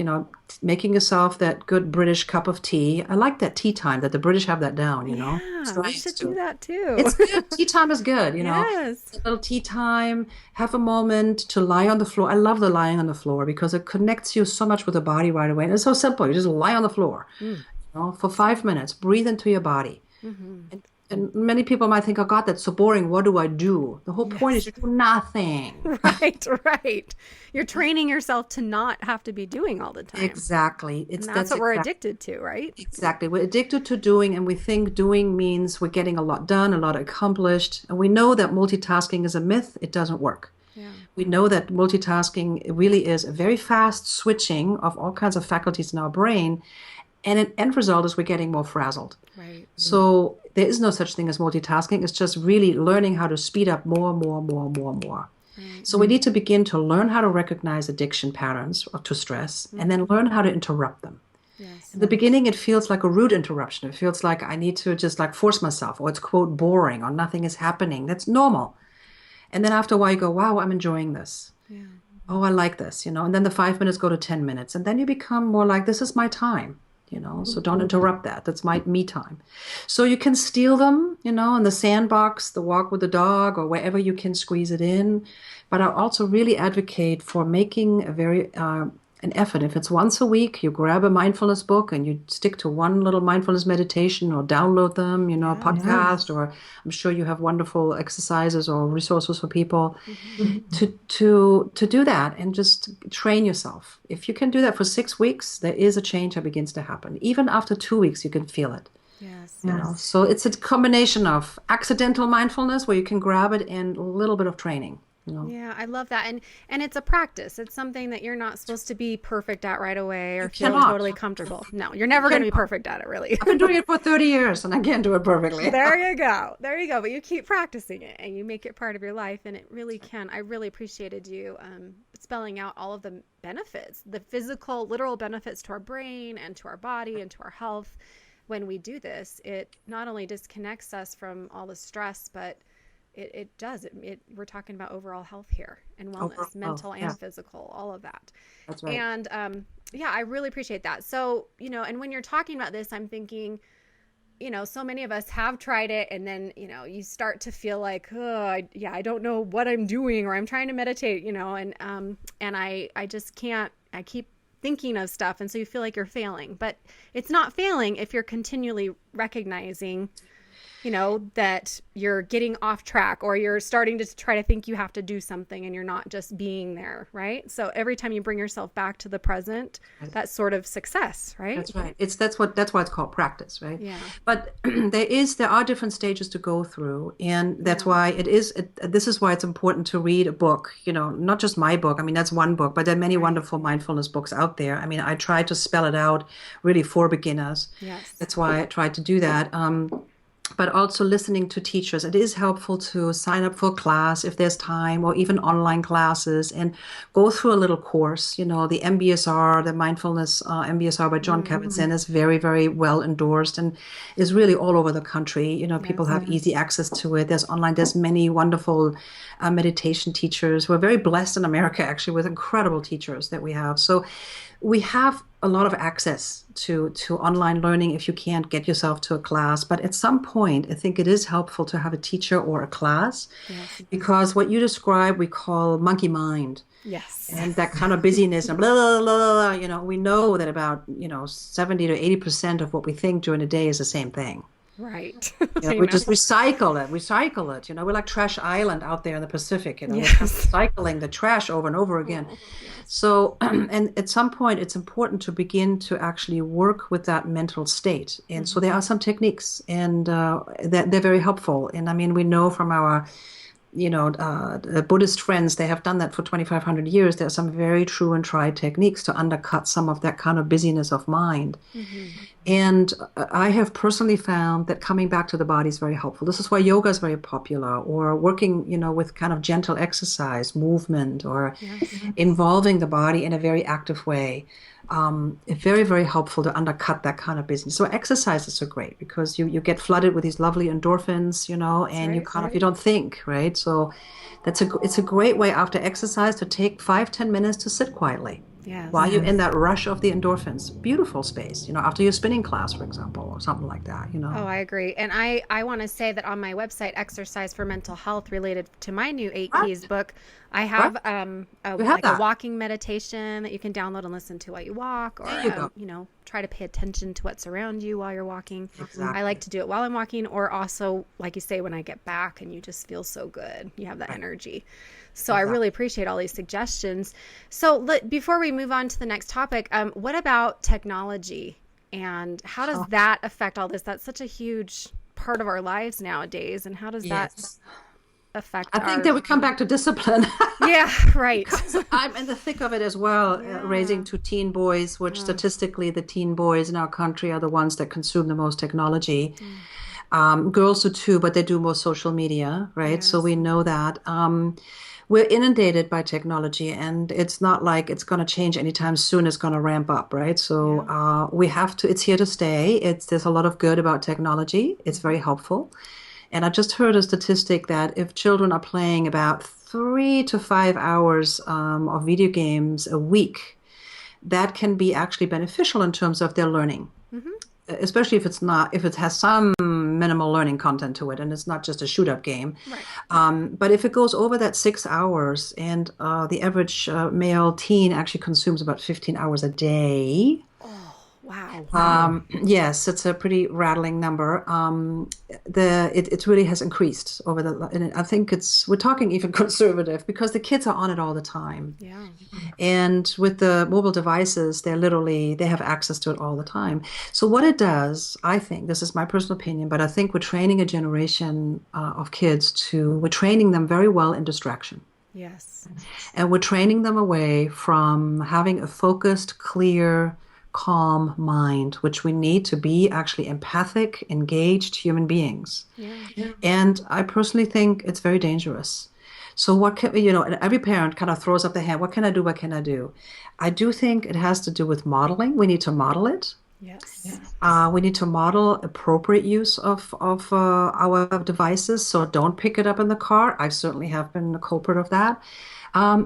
S2: making yourself that good British cup of tea. I like that tea time that the British have that down. It's
S1: Yeah, we
S2: nice
S1: should do
S2: too.
S1: that too.
S2: It's good. Tea time is good.
S1: Yes.
S2: A little tea time, have a moment to lie on the floor. I love the lying on the floor because it connects you so much with the body right away. And it's so simple. You just lie on the floor,
S1: Mm.
S2: for 5 minutes, breathe into your body.
S1: Mm-hmm.
S2: And many people might think, oh God, that's so boring. What do I do? The whole point is
S1: Yes.
S2: you do nothing.
S1: Right, right. You're training yourself to not have to be doing all the time.
S2: Exactly.
S1: And
S2: It's
S1: that's
S2: that's
S1: what we're
S2: exactly
S1: addicted to, right?
S2: exactly. We're addicted to doing, and we think doing means we're getting a lot done, a lot accomplished. And we know that multitasking is a myth. It doesn't work.
S1: Yeah.
S2: We know that multitasking really is a very fast switching of all kinds of faculties in our brain. And an end result is we're getting more frazzled.
S1: Right.
S2: So there is no such thing as multitasking. It's just really learning how to speed up more, more, more, more, more.
S1: Right.
S2: So we need to begin to learn how to recognize addiction patterns to stress and then learn how to interrupt them.
S1: Yes.
S2: In the beginning, it feels like a rude interruption. It feels like I need to just like force myself, or it's quote boring, or nothing is happening. That's normal. And then after a while, you go, wow, I'm enjoying this.
S1: Yeah.
S2: Oh, I like this, And then the 5 minutes go to 10 minutes. And then you become more like, this is my time. So don't interrupt that. That's my me time. So you can steal them, in the sandbox, the walk with the dog, or wherever you can squeeze it in. But I also really advocate for making an effort. If it's once a week, you grab a mindfulness book and you stick to one little mindfulness meditation or download them, a podcast, or I'm sure you have wonderful exercises or resources for people to do that and just train yourself. If you can do that for 6 weeks, there is a change that begins to happen. Even after 2 weeks, you can feel it.
S1: Yes.
S2: So it's a combination of accidental mindfulness where you can grab it and a little bit of training.
S1: Yeah, I love that. And it's a practice. It's something that you're not supposed to be perfect at right away or feel totally comfortable. No, you're never going to be perfect at it, really.
S2: I've been doing it for 30 years and I can't do it perfectly.
S1: There you go. But you keep practicing it and you make it part of your life, and it really can. I really appreciated you spelling out all of the benefits, the physical, literal benefits to our brain and to our body and to our health. When we do this, it not only disconnects us from all the stress, but it does. We're talking about overall health here and wellness, mental and physical, all of that.
S2: That's right.
S1: And I really appreciate that. So, and when you're talking about this, I'm thinking, so many of us have tried it, and then, you start to feel like, I don't know what I'm doing, or I'm trying to meditate, and I just can't. I keep thinking of stuff, and so you feel like you're failing. But it's not failing if you're continually recognizing that you're getting off track, or you're starting to try to think you have to do something and you're not just being there, right? So every time you bring yourself back to the present, that's sort of success, right?
S2: That's right. That's why it's called practice, right?
S1: Yeah.
S2: But there are different stages to go through, and that's why this is why it's important to read a book, not just my book. I mean, that's one book, but there are many wonderful mindfulness books out there. I mean, I try to spell it out really for beginners.
S1: Yes.
S2: That's why I tried to do that. But also listening to teachers. It is helpful to sign up for a class if there's time, or even online classes, and go through a little course. The MBSR, the Mindfulness MBSR by John Kabat-Zinn is very, very well endorsed and is really all over the country. People have easy access to it. There's many wonderful meditation teachers. We're very blessed in America, actually, with incredible teachers that we have. So we have a lot of access to online learning if you can't get yourself to a class. But at some point, I think it is helpful to have a teacher or a class, because what you describe, we call monkey mind.
S1: Yes.
S2: And that kind of busyness and blah, blah, blah, blah, we know that about, 70 to 80% of what we think during the day is the same thing.
S1: Right.
S2: We just recycle it. We're like Trash Island out there in the Pacific. We're recycling the trash over and over again.
S1: Oh, yes.
S2: So, and at some point, it's important to begin to actually work with that mental state. And so there are some techniques, and they're very helpful. And I mean, we know from our Buddhist friends, they have done that for 2,500 years. There are some very true and tried techniques to undercut some of that kind of busyness of mind. And I have personally found that coming back to the body is very helpful. This is why yoga is very popular, or working, with kind of gentle exercise, movement, or involving the body in a very active way. It's very, very helpful to undercut that kind of business. So exercises are great because you get flooded with these lovely endorphins, and you don't think, right? So it's a great way after exercise to take 5-10 minutes to sit quietly. While you're in that rush of the endorphins. Beautiful space, after your spinning class, for example, or something like that, Oh,
S1: I agree. And I want to say that on my website, Exercise for Mental Health, related to my new 8 Keys book, I have a walking meditation that you can download and listen to while you walk, or try to pay attention to what's around you while you're walking.
S2: Exactly.
S1: I like to do it while I'm walking, or also, like you say, when I get back and you just feel so good. You have that energy. So I really appreciate all these suggestions. So before we move on to the next topic, what about technology, and how does that affect all this? That's such a huge part of our lives nowadays. And how does that affect
S2: I think that we come back to discipline.
S1: Yeah, right.
S2: I'm in the thick of it as well, raising 2 teen boys, which statistically the teen boys in our country are the ones that consume the most technology. Girls do too, but they do more social media, right?
S1: Yes.
S2: So we know that. we're inundated by technology, and it's not like it's going to change anytime soon. It's going to ramp up, right? So
S1: Yeah.
S2: we have to. It's here to stay. There's a lot of good about technology. It's very
S1: Hmm.
S2: helpful. And I just heard a statistic that if children are playing about 3 to 5 hours of video games a week, that can be actually beneficial in terms of their learning,
S1: Hmm.
S2: especially if it has some minimal learning content to it and it's not just a shoot up game.
S1: Right.
S2: But if it goes over that 6 hours, and the average male teen actually consumes about 15 hours a day.
S1: Oh, wow.
S2: Yes, it's a pretty rattling number. It really has increased over and I think we're talking even conservative because the kids are on it all the time.
S1: Yeah.
S2: And with the mobile devices, they have access to it all the time. So what it does, I think, this is my personal opinion, but I think we're training a generation of kids we're training them very well in distraction.
S1: Yes.
S2: And we're training them away from having a focused, clear, calm mind, which we need to be actually empathic, engaged human beings.
S1: Yeah.
S2: And I personally think it's very dangerous. So and every parent kind of throws up their hand. What can I do? What can I do? I do think it has to do with modeling. We need to model it.
S1: Yes.
S2: We need to model appropriate use of our devices. So don't pick it up in the car. I certainly have been a culprit of that.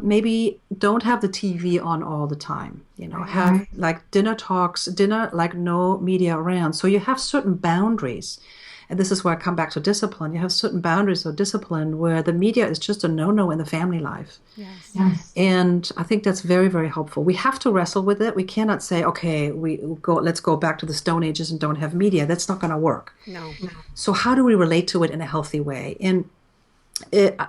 S2: Maybe don't have the TV on all the time.
S1: Right.
S2: Have like dinner like no media around. So you have certain boundaries. And this is where I come back to discipline. You have certain boundaries of discipline where the media is just a no-no in the family life.
S1: Yes.
S2: And I think that's very, very helpful. We have to wrestle with it. We cannot say, okay, let's go back to the Stone Ages and don't have media. That's not going to work.
S1: No.
S2: So how do we relate to it in a healthy way? And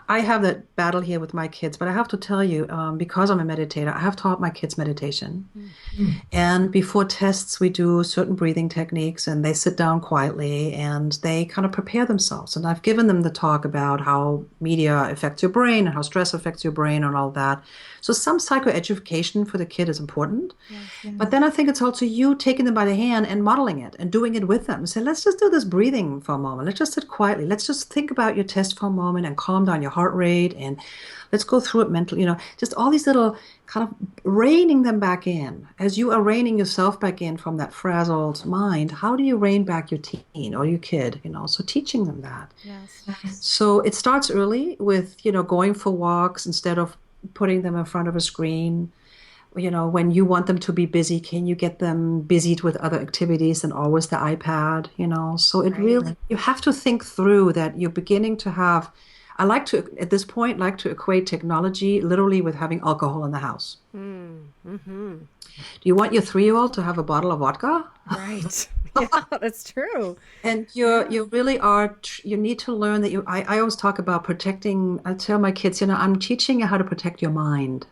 S2: I have that battle here with my kids, but I have to tell you, because I'm a meditator, I have taught my kids meditation. And before tests, we do certain breathing techniques, and they sit down quietly and they kind of prepare themselves. And I've given them the talk about how media affects your brain and how stress affects your brain and all that. So some psychoeducation for the kid is important.
S1: Yes.
S2: But then I think it's also you taking them by the hand and modeling it and doing it with them. Say, let's just do this breathing for a moment. Let's just sit quietly. Let's just think about your test for a moment and calm down your heart rate. And let's go through it mentally. Just all these little kind of reining them back in. As you are reining yourself back in from that frazzled mind, how do you rein back your teen or your kid? So teaching them that.
S1: Yes.
S2: So it starts early with, going for walks instead of putting them in front of a screen. When you want them to be busy, can you get them busied with other activities than always the iPad? So it really, you have to think through that you're beginning to have, I like to, at this point, like to equate technology literally with having alcohol in the house.
S1: Mm-hmm.
S2: Do you want your 3-year-old to have a bottle of vodka?
S1: Right. Yeah, that's true.
S2: And you really are, you need to learn that I always talk about protecting, I tell my kids, I'm teaching you how to protect your mind.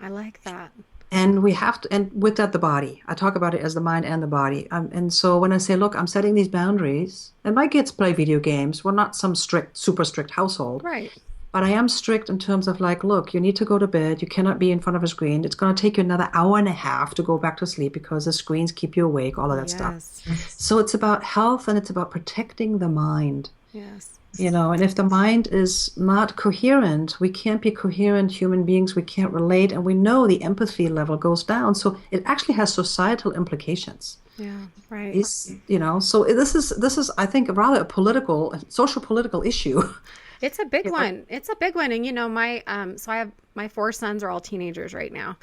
S1: I like that.
S2: And we have to, and with that, the body. I talk about it as the mind and the body. And so when I say, look, I'm setting these boundaries, and my kids play video games. We're not some super strict household.
S1: Right.
S2: But I am strict in terms of like, look, you need to go to bed. You cannot be in front of a screen. It's going to take you another hour and a half to go back to sleep because the screens keep you awake, all of that stuff. So it's about health and it's about protecting the mind.
S1: Yes.
S2: And if the mind is not coherent, we can't be coherent human beings. We can't relate. And we know the empathy level goes down. So it actually has societal implications.
S1: Yeah, right.
S2: So this is, I think, rather a social political issue.
S1: It's a big one. It's a big one. And so I have my 4 sons are all teenagers right now.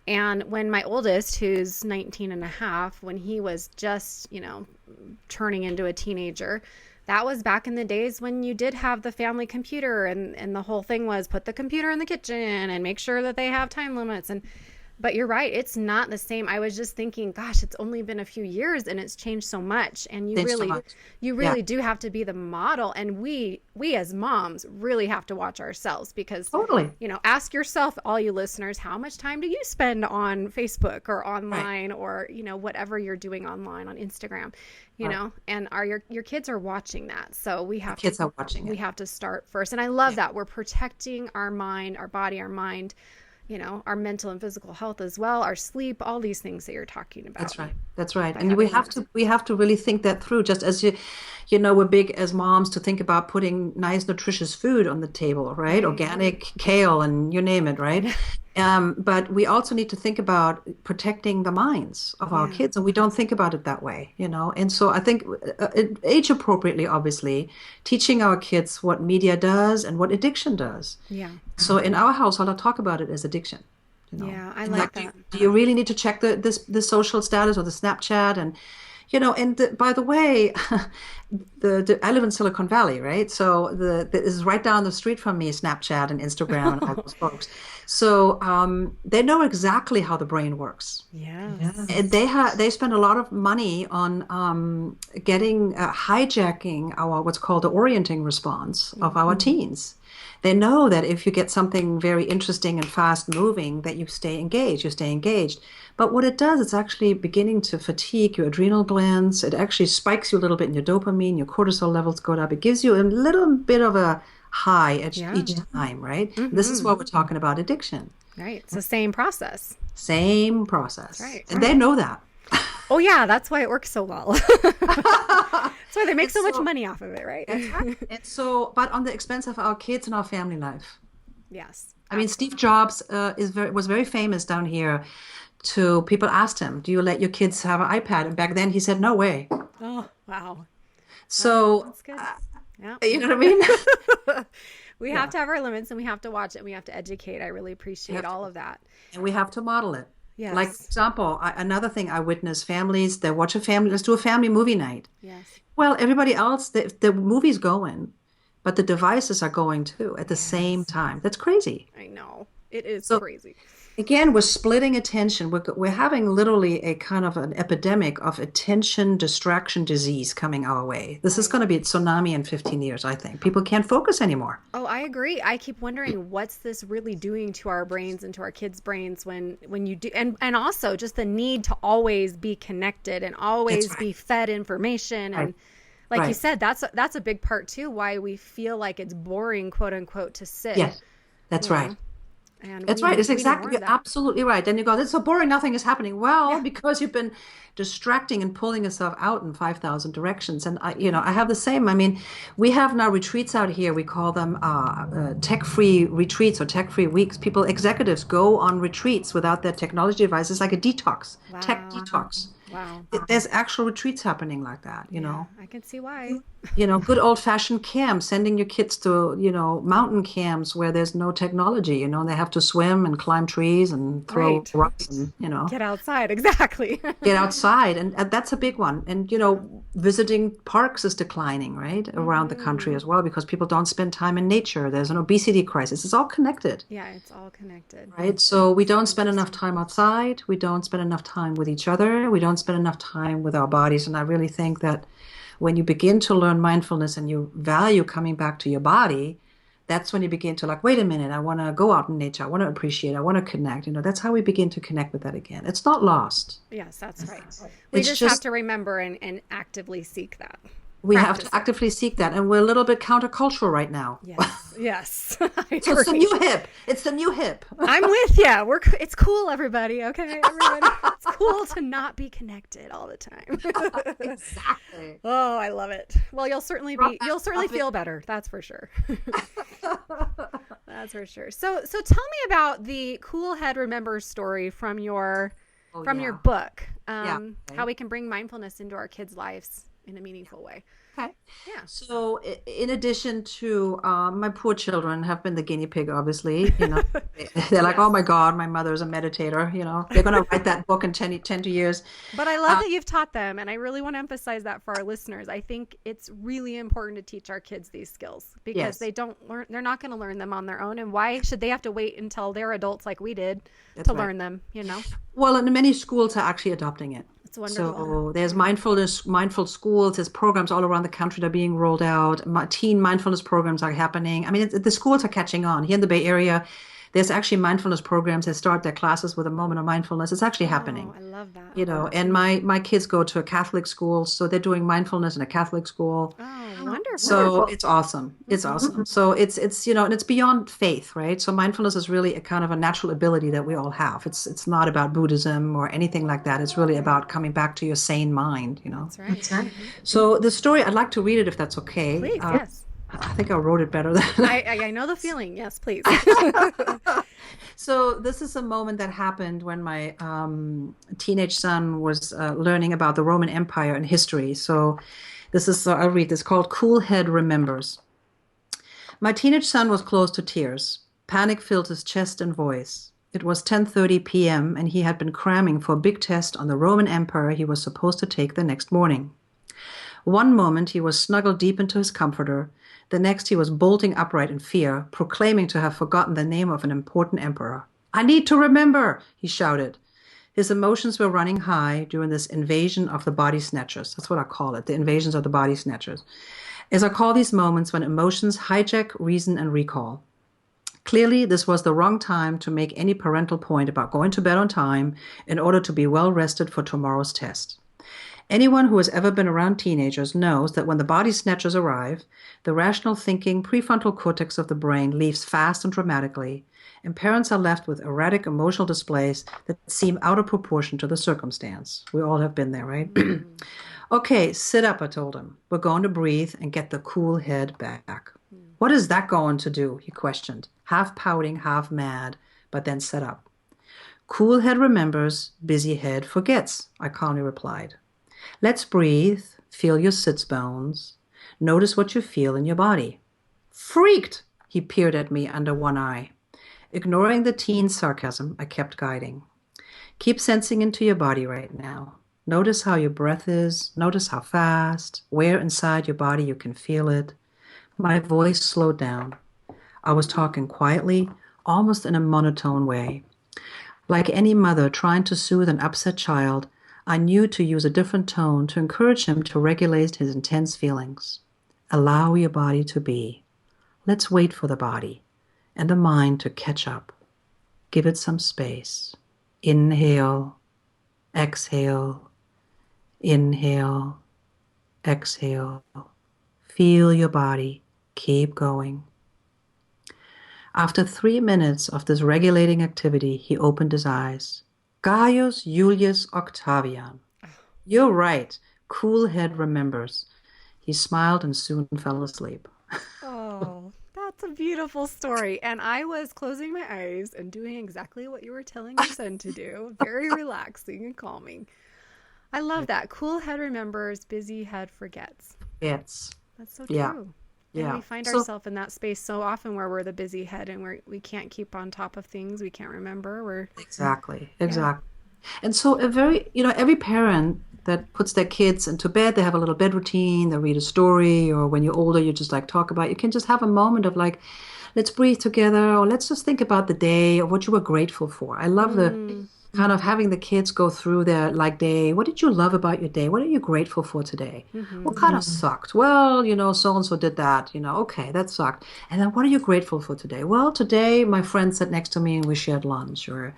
S1: And when my oldest, who's 19 and a half, when he was just, turning into a teenager, that was back in the days when you did have the family computer and the whole thing was put the computer in the kitchen and make sure that they have time limits. But you're right. It's not the same. I was just thinking, gosh, it's only been a few years and it's changed so much. And you really do have to be the model. And we as moms really have to watch ourselves because,
S2: totally.
S1: Ask yourself, all you listeners, how much time do you spend on Facebook or online or, whatever you're doing online on Instagram, and your kids are watching that. So we have
S2: kids are watching
S1: we have to start first. And I love that we're protecting our mind, our body, our mind, our mental and physical health as well, our sleep, all these things that you're talking about.
S2: That's right. And we have to really think that through. Just as we're big as moms to think about putting nice, nutritious food on the table, right?
S1: Right.
S2: Organic kale and you name it, right? But we also need to think about protecting the minds of our
S1: Yeah.
S2: kids, and we don't think about it that way. And so I think age appropriately, obviously, teaching our kids what media does and what addiction does.
S1: Yeah.
S2: So in our household, I talk about it as addiction.
S1: Yeah, I
S2: And
S1: like
S2: like,
S1: that.
S2: do you really need to check the social status or the Snapchat? And by the way, I live in Silicon Valley, right? So this is right down the street from me, Snapchat and Instagram and all those folks. So they know exactly how the brain works.
S1: Yes.
S2: And they spend a lot of money on getting hijacking our what's called the orienting response of our teens. They know that if you get something very interesting and fast moving, that you stay engaged, you stay engaged. But what it does, it's actually beginning to fatigue your adrenal glands. It actually spikes you a little bit in your dopamine, your cortisol levels go up. It gives you a little bit of a high each time, right? And this is what we're talking about addiction.
S1: Right. It's the same process.
S2: Same process.
S1: Right.
S2: And they know that.
S1: Oh, yeah. That's why it works so well. That's why they make so much money off of it, right?
S2: Right. And so, but on the expense of our kids and our family life.
S1: Yes.
S2: I mean, Steve Jobs was very famous down here. People asked him, "Do you let your kids have an iPad?" And back then, he said, "No way."
S1: Oh, wow.
S2: So,
S1: That's good. Yeah.
S2: you know what I mean?
S1: We have to have our limits, and we have to watch it, and we have to educate. I really appreciate all of that.
S2: And we have to model it.
S1: Yes.
S2: Like, for example, another thing I witness families, they watch let's do a family movie night.
S1: Yes.
S2: Well, everybody else, the movie's going, but the devices are going too at the same time. That's crazy.
S1: I know. It is
S2: So,
S1: crazy.
S2: again, we're splitting attention. We're having literally a kind of an epidemic of attention distraction disease coming our way. This is going to be a tsunami in 15 years, I think. People can't focus anymore.
S1: Oh, I agree. I keep wondering what's this really doing to our brains and to our kids' brains when you do, and also just the need to always be connected and always be fed information. And like you said, that's a big part too, why we feel like it's boring, quote unquote, to sit.
S2: Yes, that's right.
S1: And
S2: That's right. It's exactly, you're absolutely right. Then you go, it's so boring, nothing is happening. Well, because you've been distracting and pulling yourself out in 5,000 directions. And I have the same. I mean, we have now retreats out here. We call them tech-free retreats or tech-free weeks. Executives go on retreats without their technology devices, like a detox, tech detox.
S1: Wow.
S2: There's actual retreats happening like that, know.
S1: I can see why.
S2: Good old-fashioned camps, sending your kids to, mountain camps where there's no technology, they have to swim and climb trees and throw rocks and,
S1: Get outside, exactly.
S2: get outside. And that's a big one. And, visiting parks is declining, right, around the country as well, because people don't spend time in nature. There's an obesity crisis. It's all connected.
S1: Yeah, it's all connected.
S2: Right? So we don't spend enough time outside. We don't spend enough time with each other. We don't spend enough time with our bodies. And I really think that when you begin to learn mindfulness and you value coming back to your body, that's when you begin to wait a minute, I want to go out in nature. I want to appreciate, I want to connect. That's how we begin to connect with that again. It's not lost.
S1: Yes, that's right. We just have to remember and actively seek that.
S2: We have to actively seek that. And we're a little bit countercultural right now.
S1: Yes. Yes.
S2: So it's the new hip. It's the new hip.
S1: I'm with you. It's cool, everybody. Okay, everybody. It's cool to not be connected all the time.
S2: Exactly.
S1: Oh, I love it. Well, you'll certainly feel better. That's for sure. That's for sure. So tell me about the Cool Head Remembers story from your book. How we can bring mindfulness into our kids' lives in a meaningful way.
S2: Okay.
S1: Yeah.
S2: So in addition to my poor children have been the guinea pig, obviously, they're like, oh my God, my mother's a meditator, they're going to write that book in 10 years.
S1: But I love that you've taught them. And I really want to emphasize that for our listeners. I think it's really important to teach our kids these skills because they're not going to learn them on their own. And why should they have to wait until they're adults like we did to learn them,
S2: Well, and many schools are actually adopting it.
S1: It's wonderful.
S2: So there's mindful schools, there's programs all around the country that are being rolled out. Teen mindfulness programs are happening. I mean, the schools are catching on. Here in the Bay Area, There's actually mindfulness programs that start their classes with a moment of mindfulness. It's actually
S1: Oh,
S2: happening.
S1: I love that.
S2: And my kids go to a Catholic school, so they're doing mindfulness in a Catholic school.
S1: Oh,
S2: So
S1: wonderful.
S2: it's awesome. It's awesome. So it's and it's beyond faith, right? So mindfulness is really a kind of a natural ability that we all have. It's not about Buddhism or anything like that. It's really
S1: Right.
S2: about coming back to your sane mind,
S1: That's right.
S2: So the story, I'd like to read it if that's okay.
S1: Please, yes.
S2: I think I wrote it better than
S1: I know the feeling. Yes, please.
S2: So this is a moment that happened when my teenage son was learning about the Roman Empire and history. So I'll read this, called Cool Head Remembers. My teenage son was close to tears. Panic filled his chest and voice. It was 10:30 p.m. and he had been cramming for a big test on the Roman Empire he was supposed to take the next morning. One moment he was snuggled deep into his comforter. The next he was bolting upright in fear, proclaiming to have forgotten the name of an important emperor. "I need to remember," he shouted. His emotions were running high during this invasion of the body snatchers. That's what I call it, the invasions of the body snatchers. As I call these moments when emotions hijack reason and recall. Clearly, this was the wrong time to make any parental point about going to bed on time in order to be well rested for tomorrow's test. Anyone who has ever been around teenagers knows that when the body snatchers arrive, the rational thinking prefrontal cortex of the brain leaves fast and dramatically, and parents are left with erratic emotional displays that seem out of proportion to the circumstance. We all have been there, right? Okay, sit up, I told him. We're going to breathe and get the cool head back. What is that going to do? He questioned, half pouting, half mad, but then sat up. Cool head remembers, busy head forgets, I calmly replied. Let's breathe, feel your sits bones, notice what you feel in your body. Freaked, he peered at me under one eye. Ignoring the teen's sarcasm, I kept guiding. Keep sensing into your body right now. Notice how your breath is, notice how fast, where inside your body you can feel it. My voice slowed down. I was talking quietly, almost in a monotone way. Like any mother trying to soothe an upset child, I knew to use a different tone to encourage him to regulate his intense feelings. Allow your body to be. Let's wait for the body and the mind to catch up. Give it some space. Inhale, exhale, inhale, exhale. Feel your body. Keep going. After 3 minutes of this regulating activity, he opened his eyes. Gaius Julius Octavian. You're right. Cool head remembers. He smiled and soon fell asleep.
S1: Oh, that's a beautiful story. And I was closing my eyes and doing exactly what you were telling your son to do. Very relaxing and calming. I love that. Cool head remembers, busy head forgets.
S2: Yes.
S1: That's so
S2: Yeah.
S1: true. And
S2: Yeah.
S1: we find
S2: So
S1: ourselves in that space so often where we're the busy head and we can't keep on top of things. We can't remember.
S2: exactly,
S1: Yeah.
S2: exactly. And so every parent that puts their kids into bed, they have a little bed routine, they read a story, or when you're older, you just like talk about, you can just have a moment of like, let's breathe together, or let's just think about the day or what you were grateful for. I love the
S1: Mm,
S2: kind of having the kids go through their like day. What did you love about your day? What are you grateful for today? What
S1: mm-hmm.
S2: kind of sucked? Well, so and so did that. Okay, that sucked. And then what are you grateful for today? Well, today my friend sat next to me and we shared lunch.
S1: Mm,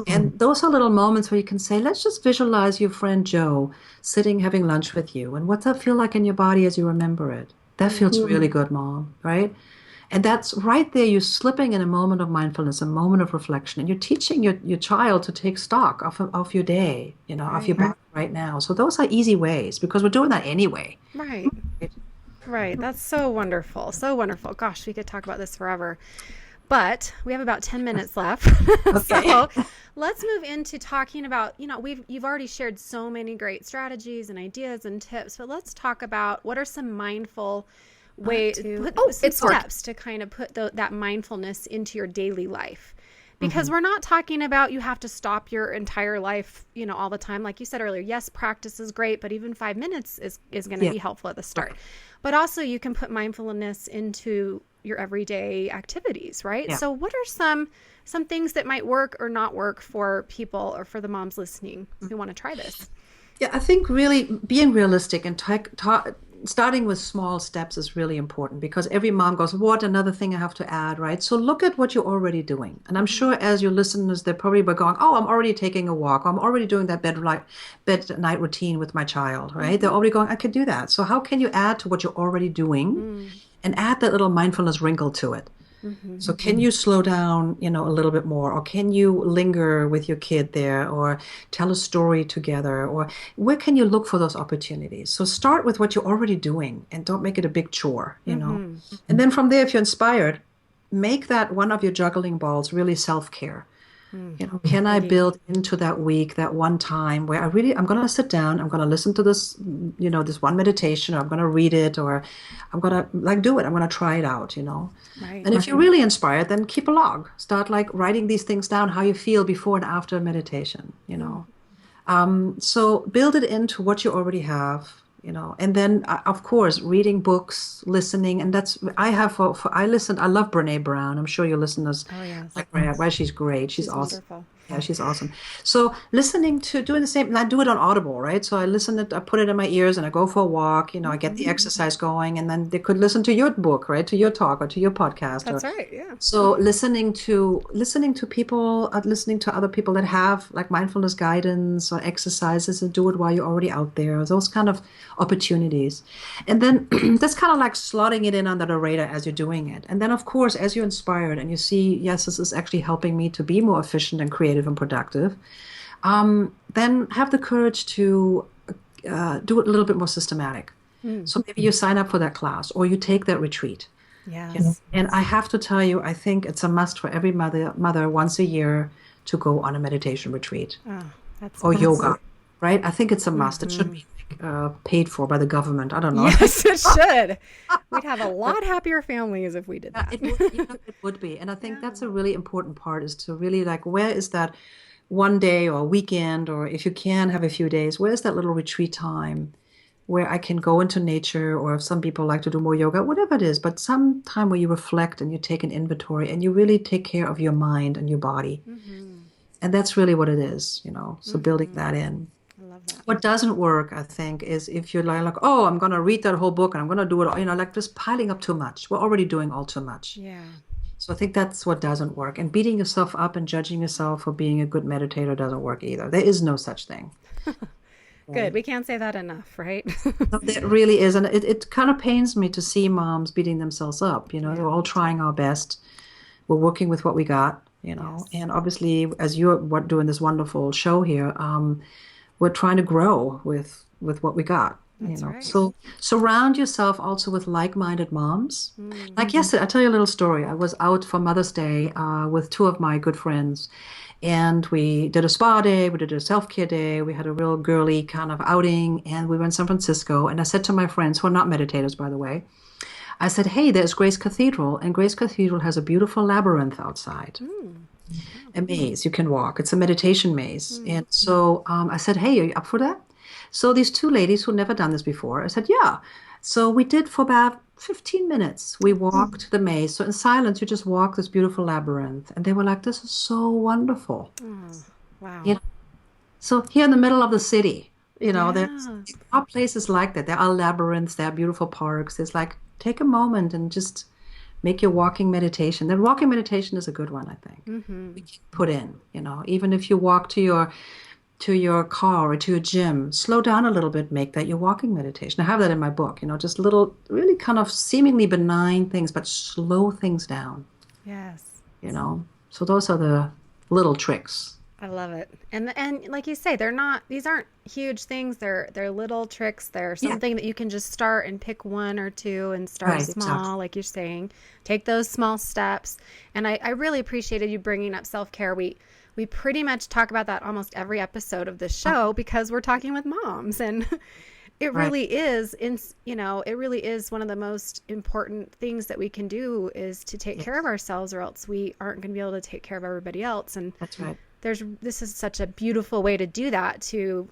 S2: And those are little moments where you can say, let's just visualize your friend Joe sitting having lunch with you. And what's that feel like in your body as you remember it? That feels really good, Mom, right? And that's right there, you're slipping in a moment of mindfulness, a moment of reflection, and you're teaching your child to take stock of your day, of your
S1: right.
S2: body right now. So those are easy ways because we're doing that anyway.
S1: Right. Right. That's so wonderful. So wonderful. Gosh, we could talk about this forever. But we have about 10 minutes left.
S2: Okay.
S1: So let's move into talking about, you've already shared so many great strategies and ideas and tips, but let's talk about what are some mindful way to put some steps to kind of put that mindfulness into your daily life. Because we're not talking about you have to stop your entire life, all the time. Like you said earlier, yes, practice is great, but even 5 minutes is going to be helpful at the start. But also you can put mindfulness into your everyday activities, right?
S2: Yeah.
S1: So what are some things that might work or not work for people or for the moms listening who want to try this?
S2: Yeah, I think really being realistic and starting with small steps is really important because every mom goes, what, another thing I have to add, right? So look at what you're already doing. And I'm sure as your listeners, they're probably going, oh, I'm already taking a walk. I'm already doing that bed night routine with my child, right? They're already going, I could do that. So how can you add to what you're already doing and add that little mindfulness wrinkle to it? So can you slow down, a little bit more, or can you linger with your kid there, or tell a story together, or where can you look for those opportunities? So start with what you're already doing and don't make it a big chore. And then from there, if you're inspired, make that one of your juggling balls really self-care. Can I build into that week, that one time where I'm going to sit down, I'm going to listen to this, this one meditation, or I'm going to read it, or I'm going to do it. I'm going to try it out.
S1: Right.
S2: And if you're really inspired, then keep a log. Start writing these things down, how you feel before and after meditation. So build it into what you already have. And then of course, reading books, listening, and I listen. I love Brene Brown. I'm sure your listeners like Brene. Right? She's great. She's awesome.
S1: Wonderful.
S2: Yeah, she's awesome. So doing the same, and I do it on Audible, right? So I put it in my ears and I go for a walk, I get the exercise going, and then they could listen to your book, right? To your talk or to your podcast.
S1: That's right. Yeah.
S2: So listening to people, listening to other people that have like mindfulness guidance or exercises and do it while you're already out there, those kind of opportunities. And then that's kind of like slotting it in under the radar as you're doing it. And then of course, as you're inspired and you see, yes, this is actually helping me to be more efficient and creative and productive, then have the courage to do it a little bit more systematic. So maybe you sign up for that class or you take that retreat.
S1: Yes.
S2: And I have to tell you, I think it's a must for every mother once a year to go on a meditation retreat or yoga, right? I think it's a must. It should be paid for by the government. I don't know.
S1: Yes, it should. We'd have a lot happier families if we did that.
S2: It would be. And I think that's a really important part, is to really where is that one day or weekend, or if you can have a few days, where's that little retreat time where I can go into nature, or if some people like to do more yoga, whatever it is, but some time where you reflect and you take an inventory and you really take care of your mind and your body. And that's really what it is, so building that in.
S1: I love that.
S2: What doesn't work, I think, is if you're like, oh, I'm going to read that whole book and I'm going to do it, just piling up too much. We're already doing all too much.
S1: Yeah.
S2: So I think that's what doesn't work. And beating yourself up and judging yourself for being a good meditator doesn't work either. There is no such thing.
S1: Good. We can't say that enough, right?
S2: No, there really is. And it kind of pains me to see moms beating themselves up. They're all trying our best. We're working with what we got,
S1: Yes.
S2: And obviously, as you're doing this wonderful show here, we're trying to grow with what we got.
S1: That's right.
S2: So surround yourself also with like-minded moms. Like yesterday, I'll tell you a little story. I was out for Mother's Day with two of my good friends, and we did a spa day, we did a self-care day, we had a real girly kind of outing, and we were in San Francisco. And I said to my friends, who are not meditators, by the way, I said, hey, there's Grace Cathedral, and Grace Cathedral has a beautiful labyrinth outside. A maze you can walk. It's a meditation maze. And so I said, hey, are you up for that? So these two ladies who never done this before, I said, yeah. So we did for about 15 minutes. We walked the maze. So in silence, you just walk this beautiful labyrinth. And they were like, this is so wonderful.
S1: Wow.
S2: So here in the middle of the city, there are places like that. There are labyrinths, there are beautiful parks. There's take a moment and just make your walking meditation. The walking meditation is a good one, I think. We can put in, even if you walk to your car or to your gym, slow down a little bit, make that your walking meditation. I have that in my book, just little, really kind of seemingly benign things, but slow things down.
S1: Yes.
S2: So those are the little tricks.
S1: I love it. And like you say, these aren't huge things. They're little tricks. They're something that you can just start and pick one or two and start small, exactly. Like you're saying, take those small steps. And I really appreciated you bringing up self-care. We pretty much talk about that almost every episode of the show because we're talking with moms, and it really is, it really is one of the most important things that we can do is to take care of ourselves, or else we aren't going to be able to take care of everybody else. And
S2: that's right.
S1: This is such a beautiful way to do that, to,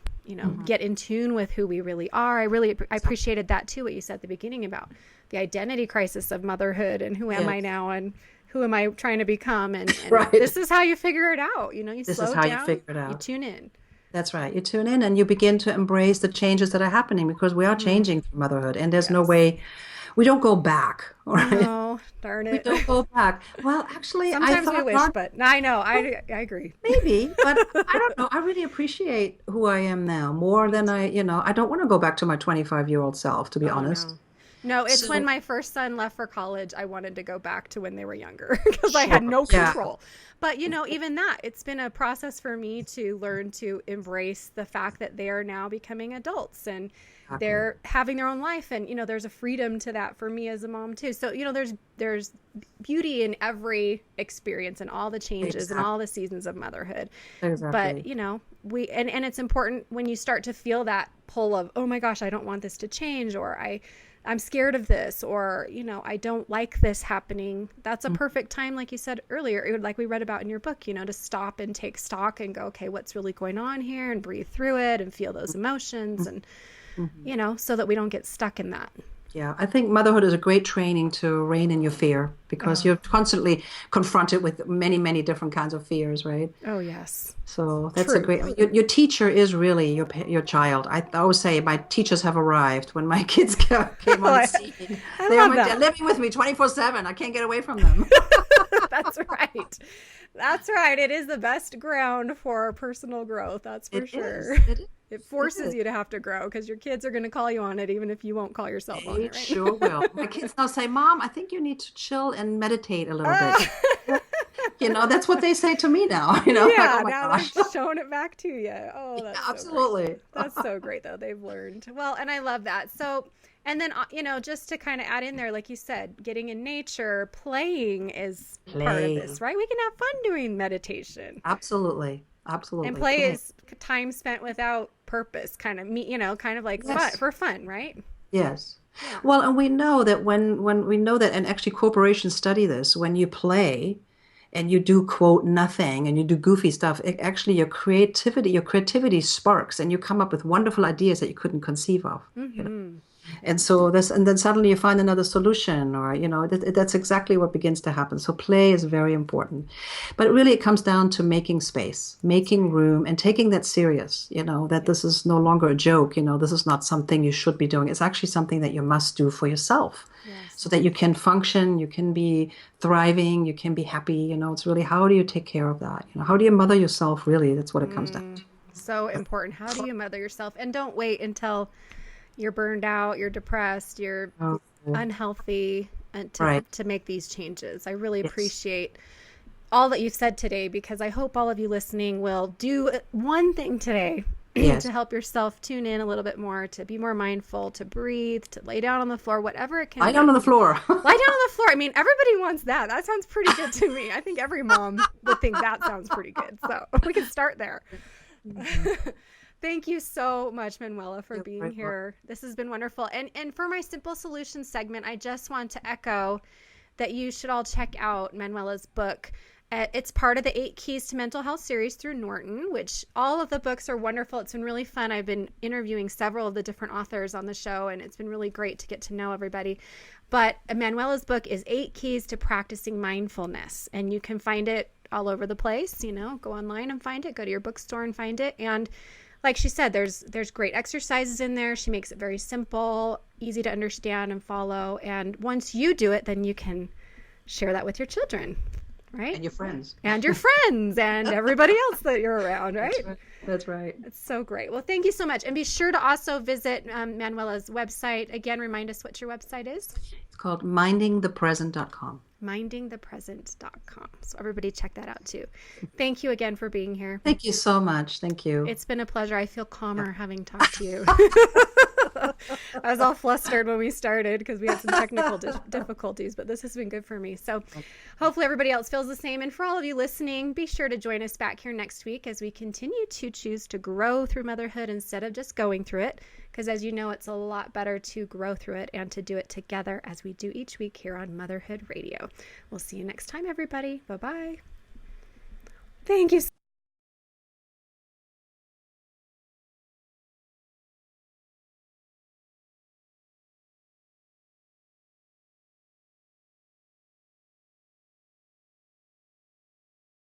S1: get in tune with who we really are. I appreciated that too, what you said at the beginning about the identity crisis of motherhood and who am I now and who am I trying to become? And this is how you figure it out. You
S2: this
S1: slow
S2: is how
S1: down,
S2: you figure it out.
S1: you tune in.
S2: That's right. You tune in and you begin to embrace the changes that are happening because we are
S1: Hmm.
S2: changing through motherhood and there's no
S1: Yes.
S2: way we don't go back. All right.
S1: No, darn
S2: We
S1: it.
S2: don't go back. Well, actually, I
S1: Sometimes we
S2: thought
S1: wish,
S2: not.
S1: but I know,
S2: Well,
S1: I agree.
S2: maybe, but I don't know. I really appreciate who I am now more
S1: Me
S2: than
S1: too.
S2: I don't want to go back to my 25-year-old self, to be
S1: Oh
S2: honest.
S1: no. No, it's when
S2: So,
S1: my first son left for college, I wanted to go back to when they were younger because I had
S2: sure.
S1: no
S2: Yeah,
S1: control. But even that, it's been a process for me to learn to embrace the fact that they are now becoming adults and
S2: exactly.
S1: they're having their own life. And, there's a freedom to that for me as a mom too. So, there's beauty in every experience and all the changes and all
S2: Exactly.
S1: the seasons of motherhood. But,
S2: Exactly.
S1: and it's important when you start to feel that pull of, oh my gosh, I don't want this to change, or I'm scared of this, or I don't like this happening. That's a
S2: Mm,
S1: perfect time, like you said earlier, like we read about in your book, to stop and take stock and go, okay, what's really going on here, and breathe through it and feel those emotions,
S2: mm,
S1: and
S2: mhm.
S1: so that we don't get stuck in that.
S2: Yeah, I think motherhood is a great training to rein in your fear because
S1: Oh,
S2: you're constantly confronted with many, many different kinds of fears, right?
S1: oh yes,
S2: So that's a
S1: true.
S2: great. Your teacher is really your child. I always say my teachers have arrived when my kids came on the
S1: I
S2: scene.
S1: love
S2: They're
S1: that.
S2: living with me 24/7. I can't get away from them.
S1: That's right. That's right. It is the best ground for personal growth. That's for
S2: It
S1: sure.
S2: is. It is.
S1: It
S2: It
S1: forces
S2: is.
S1: you to have to grow because your kids are going to call you on it, even if you won't call yourself on
S2: They
S1: it, right?
S2: sure will. My kids now say, "Mom, I think you need to chill and meditate a little bit."
S1: Ah!
S2: That's what they say to me now. Like, oh
S1: Yeah,
S2: my
S1: now they're
S2: gosh.
S1: showing it back to you. Oh,
S2: Yeah,
S1: that's so great.
S2: absolutely.
S1: That's so great, though. They've learned. Well, and I love that. So, and then, just to kind of add in there, like you said, getting in nature, playing is part of this,
S2: Play.
S1: right? We can have fun doing meditation.
S2: Absolutely.
S1: And
S2: Absolutely.
S1: play
S2: Play.
S1: is time spent without purpose, kind of kind of like fun
S2: Yes.
S1: for fun, right?
S2: Yes.
S1: Yeah.
S2: Well, and we know that when we know that, and actually corporations study this, when you play and you do quote nothing and you do goofy stuff, actually your creativity sparks and you come up with wonderful ideas that you couldn't conceive of.
S1: Mm-hmm.
S2: And then suddenly you find another solution, or that's exactly what begins to happen. So play is very important, but really it comes down to making space,
S1: That's
S2: making
S1: right.
S2: room, and taking that serious. That
S1: Yeah.
S2: this is no longer a joke. This is not something you should be doing. It's actually something that you must do for yourself,
S1: Yes.
S2: so that you can function, you can be thriving, you can be happy. It's really, how do you take care of that? How do you mother yourself? Really, that's what it comes down to.
S1: So important. How do you mother yourself? And don't wait until you're burned out, you're depressed, you're
S2: Oh,
S1: unhealthy, and to
S2: right.
S1: to make these changes. I really
S2: Yes.
S1: appreciate all that you've said today, because I hope all of you listening will do one thing today
S2: Yes.
S1: to help yourself tune in a little bit more, to be more mindful, to breathe, to lay down on the floor, whatever it can
S2: Lie down
S1: be.
S2: on the floor.
S1: Lie down on the floor. I mean, everybody wants that. That sounds pretty good to me. I think every mom would think that sounds pretty good. So we can start there.
S2: Mhm.
S1: Thank you so much, Manuela, for
S2: You're
S1: being
S2: very welcome.
S1: here. This has been wonderful. And for my simple solutions segment, I just want to echo that you should all check out Manuela's book. It's part of the 8 Keys to Mental Health series through Norton, which all of the books are wonderful. It's been really fun. I've been interviewing several of the different authors on the show, and it's been really great to get to know everybody. But Manuela's book is 8 Keys to Practicing Mindfulness, and you can find it all over the place. Go online and find it. Go to your bookstore and find it. And like she said, there's great exercises in there. She makes it very simple, easy to understand and follow. And once you do it, then you can share that with your children, right?
S2: And your friends.
S1: And your friends and everybody else that you're around,
S2: That's
S1: right?
S2: right. That's right.
S1: It's so great. Well, thank you so much. And be sure to also visit Manuela's website. Again, remind us what your website is.
S2: It's called mindingthepresent.com.
S1: Mindingthepresent.com. So everybody check that out too. Thank you again for being here.
S2: Thank you so much. Thank you.
S1: It's been a pleasure. I feel calmer having talked to you. I was all flustered when we started because we had some technical difficulties, but this has been good for me. So hopefully everybody else feels the same. And for all of you listening, be sure to join us back here next week as we continue to choose to grow through motherhood instead of just going through it. Because as you know, it's a lot better to grow through it and to do it together as we do each week here on Motherhood Radio. We'll see you next time, everybody. Bye-bye. Thank you.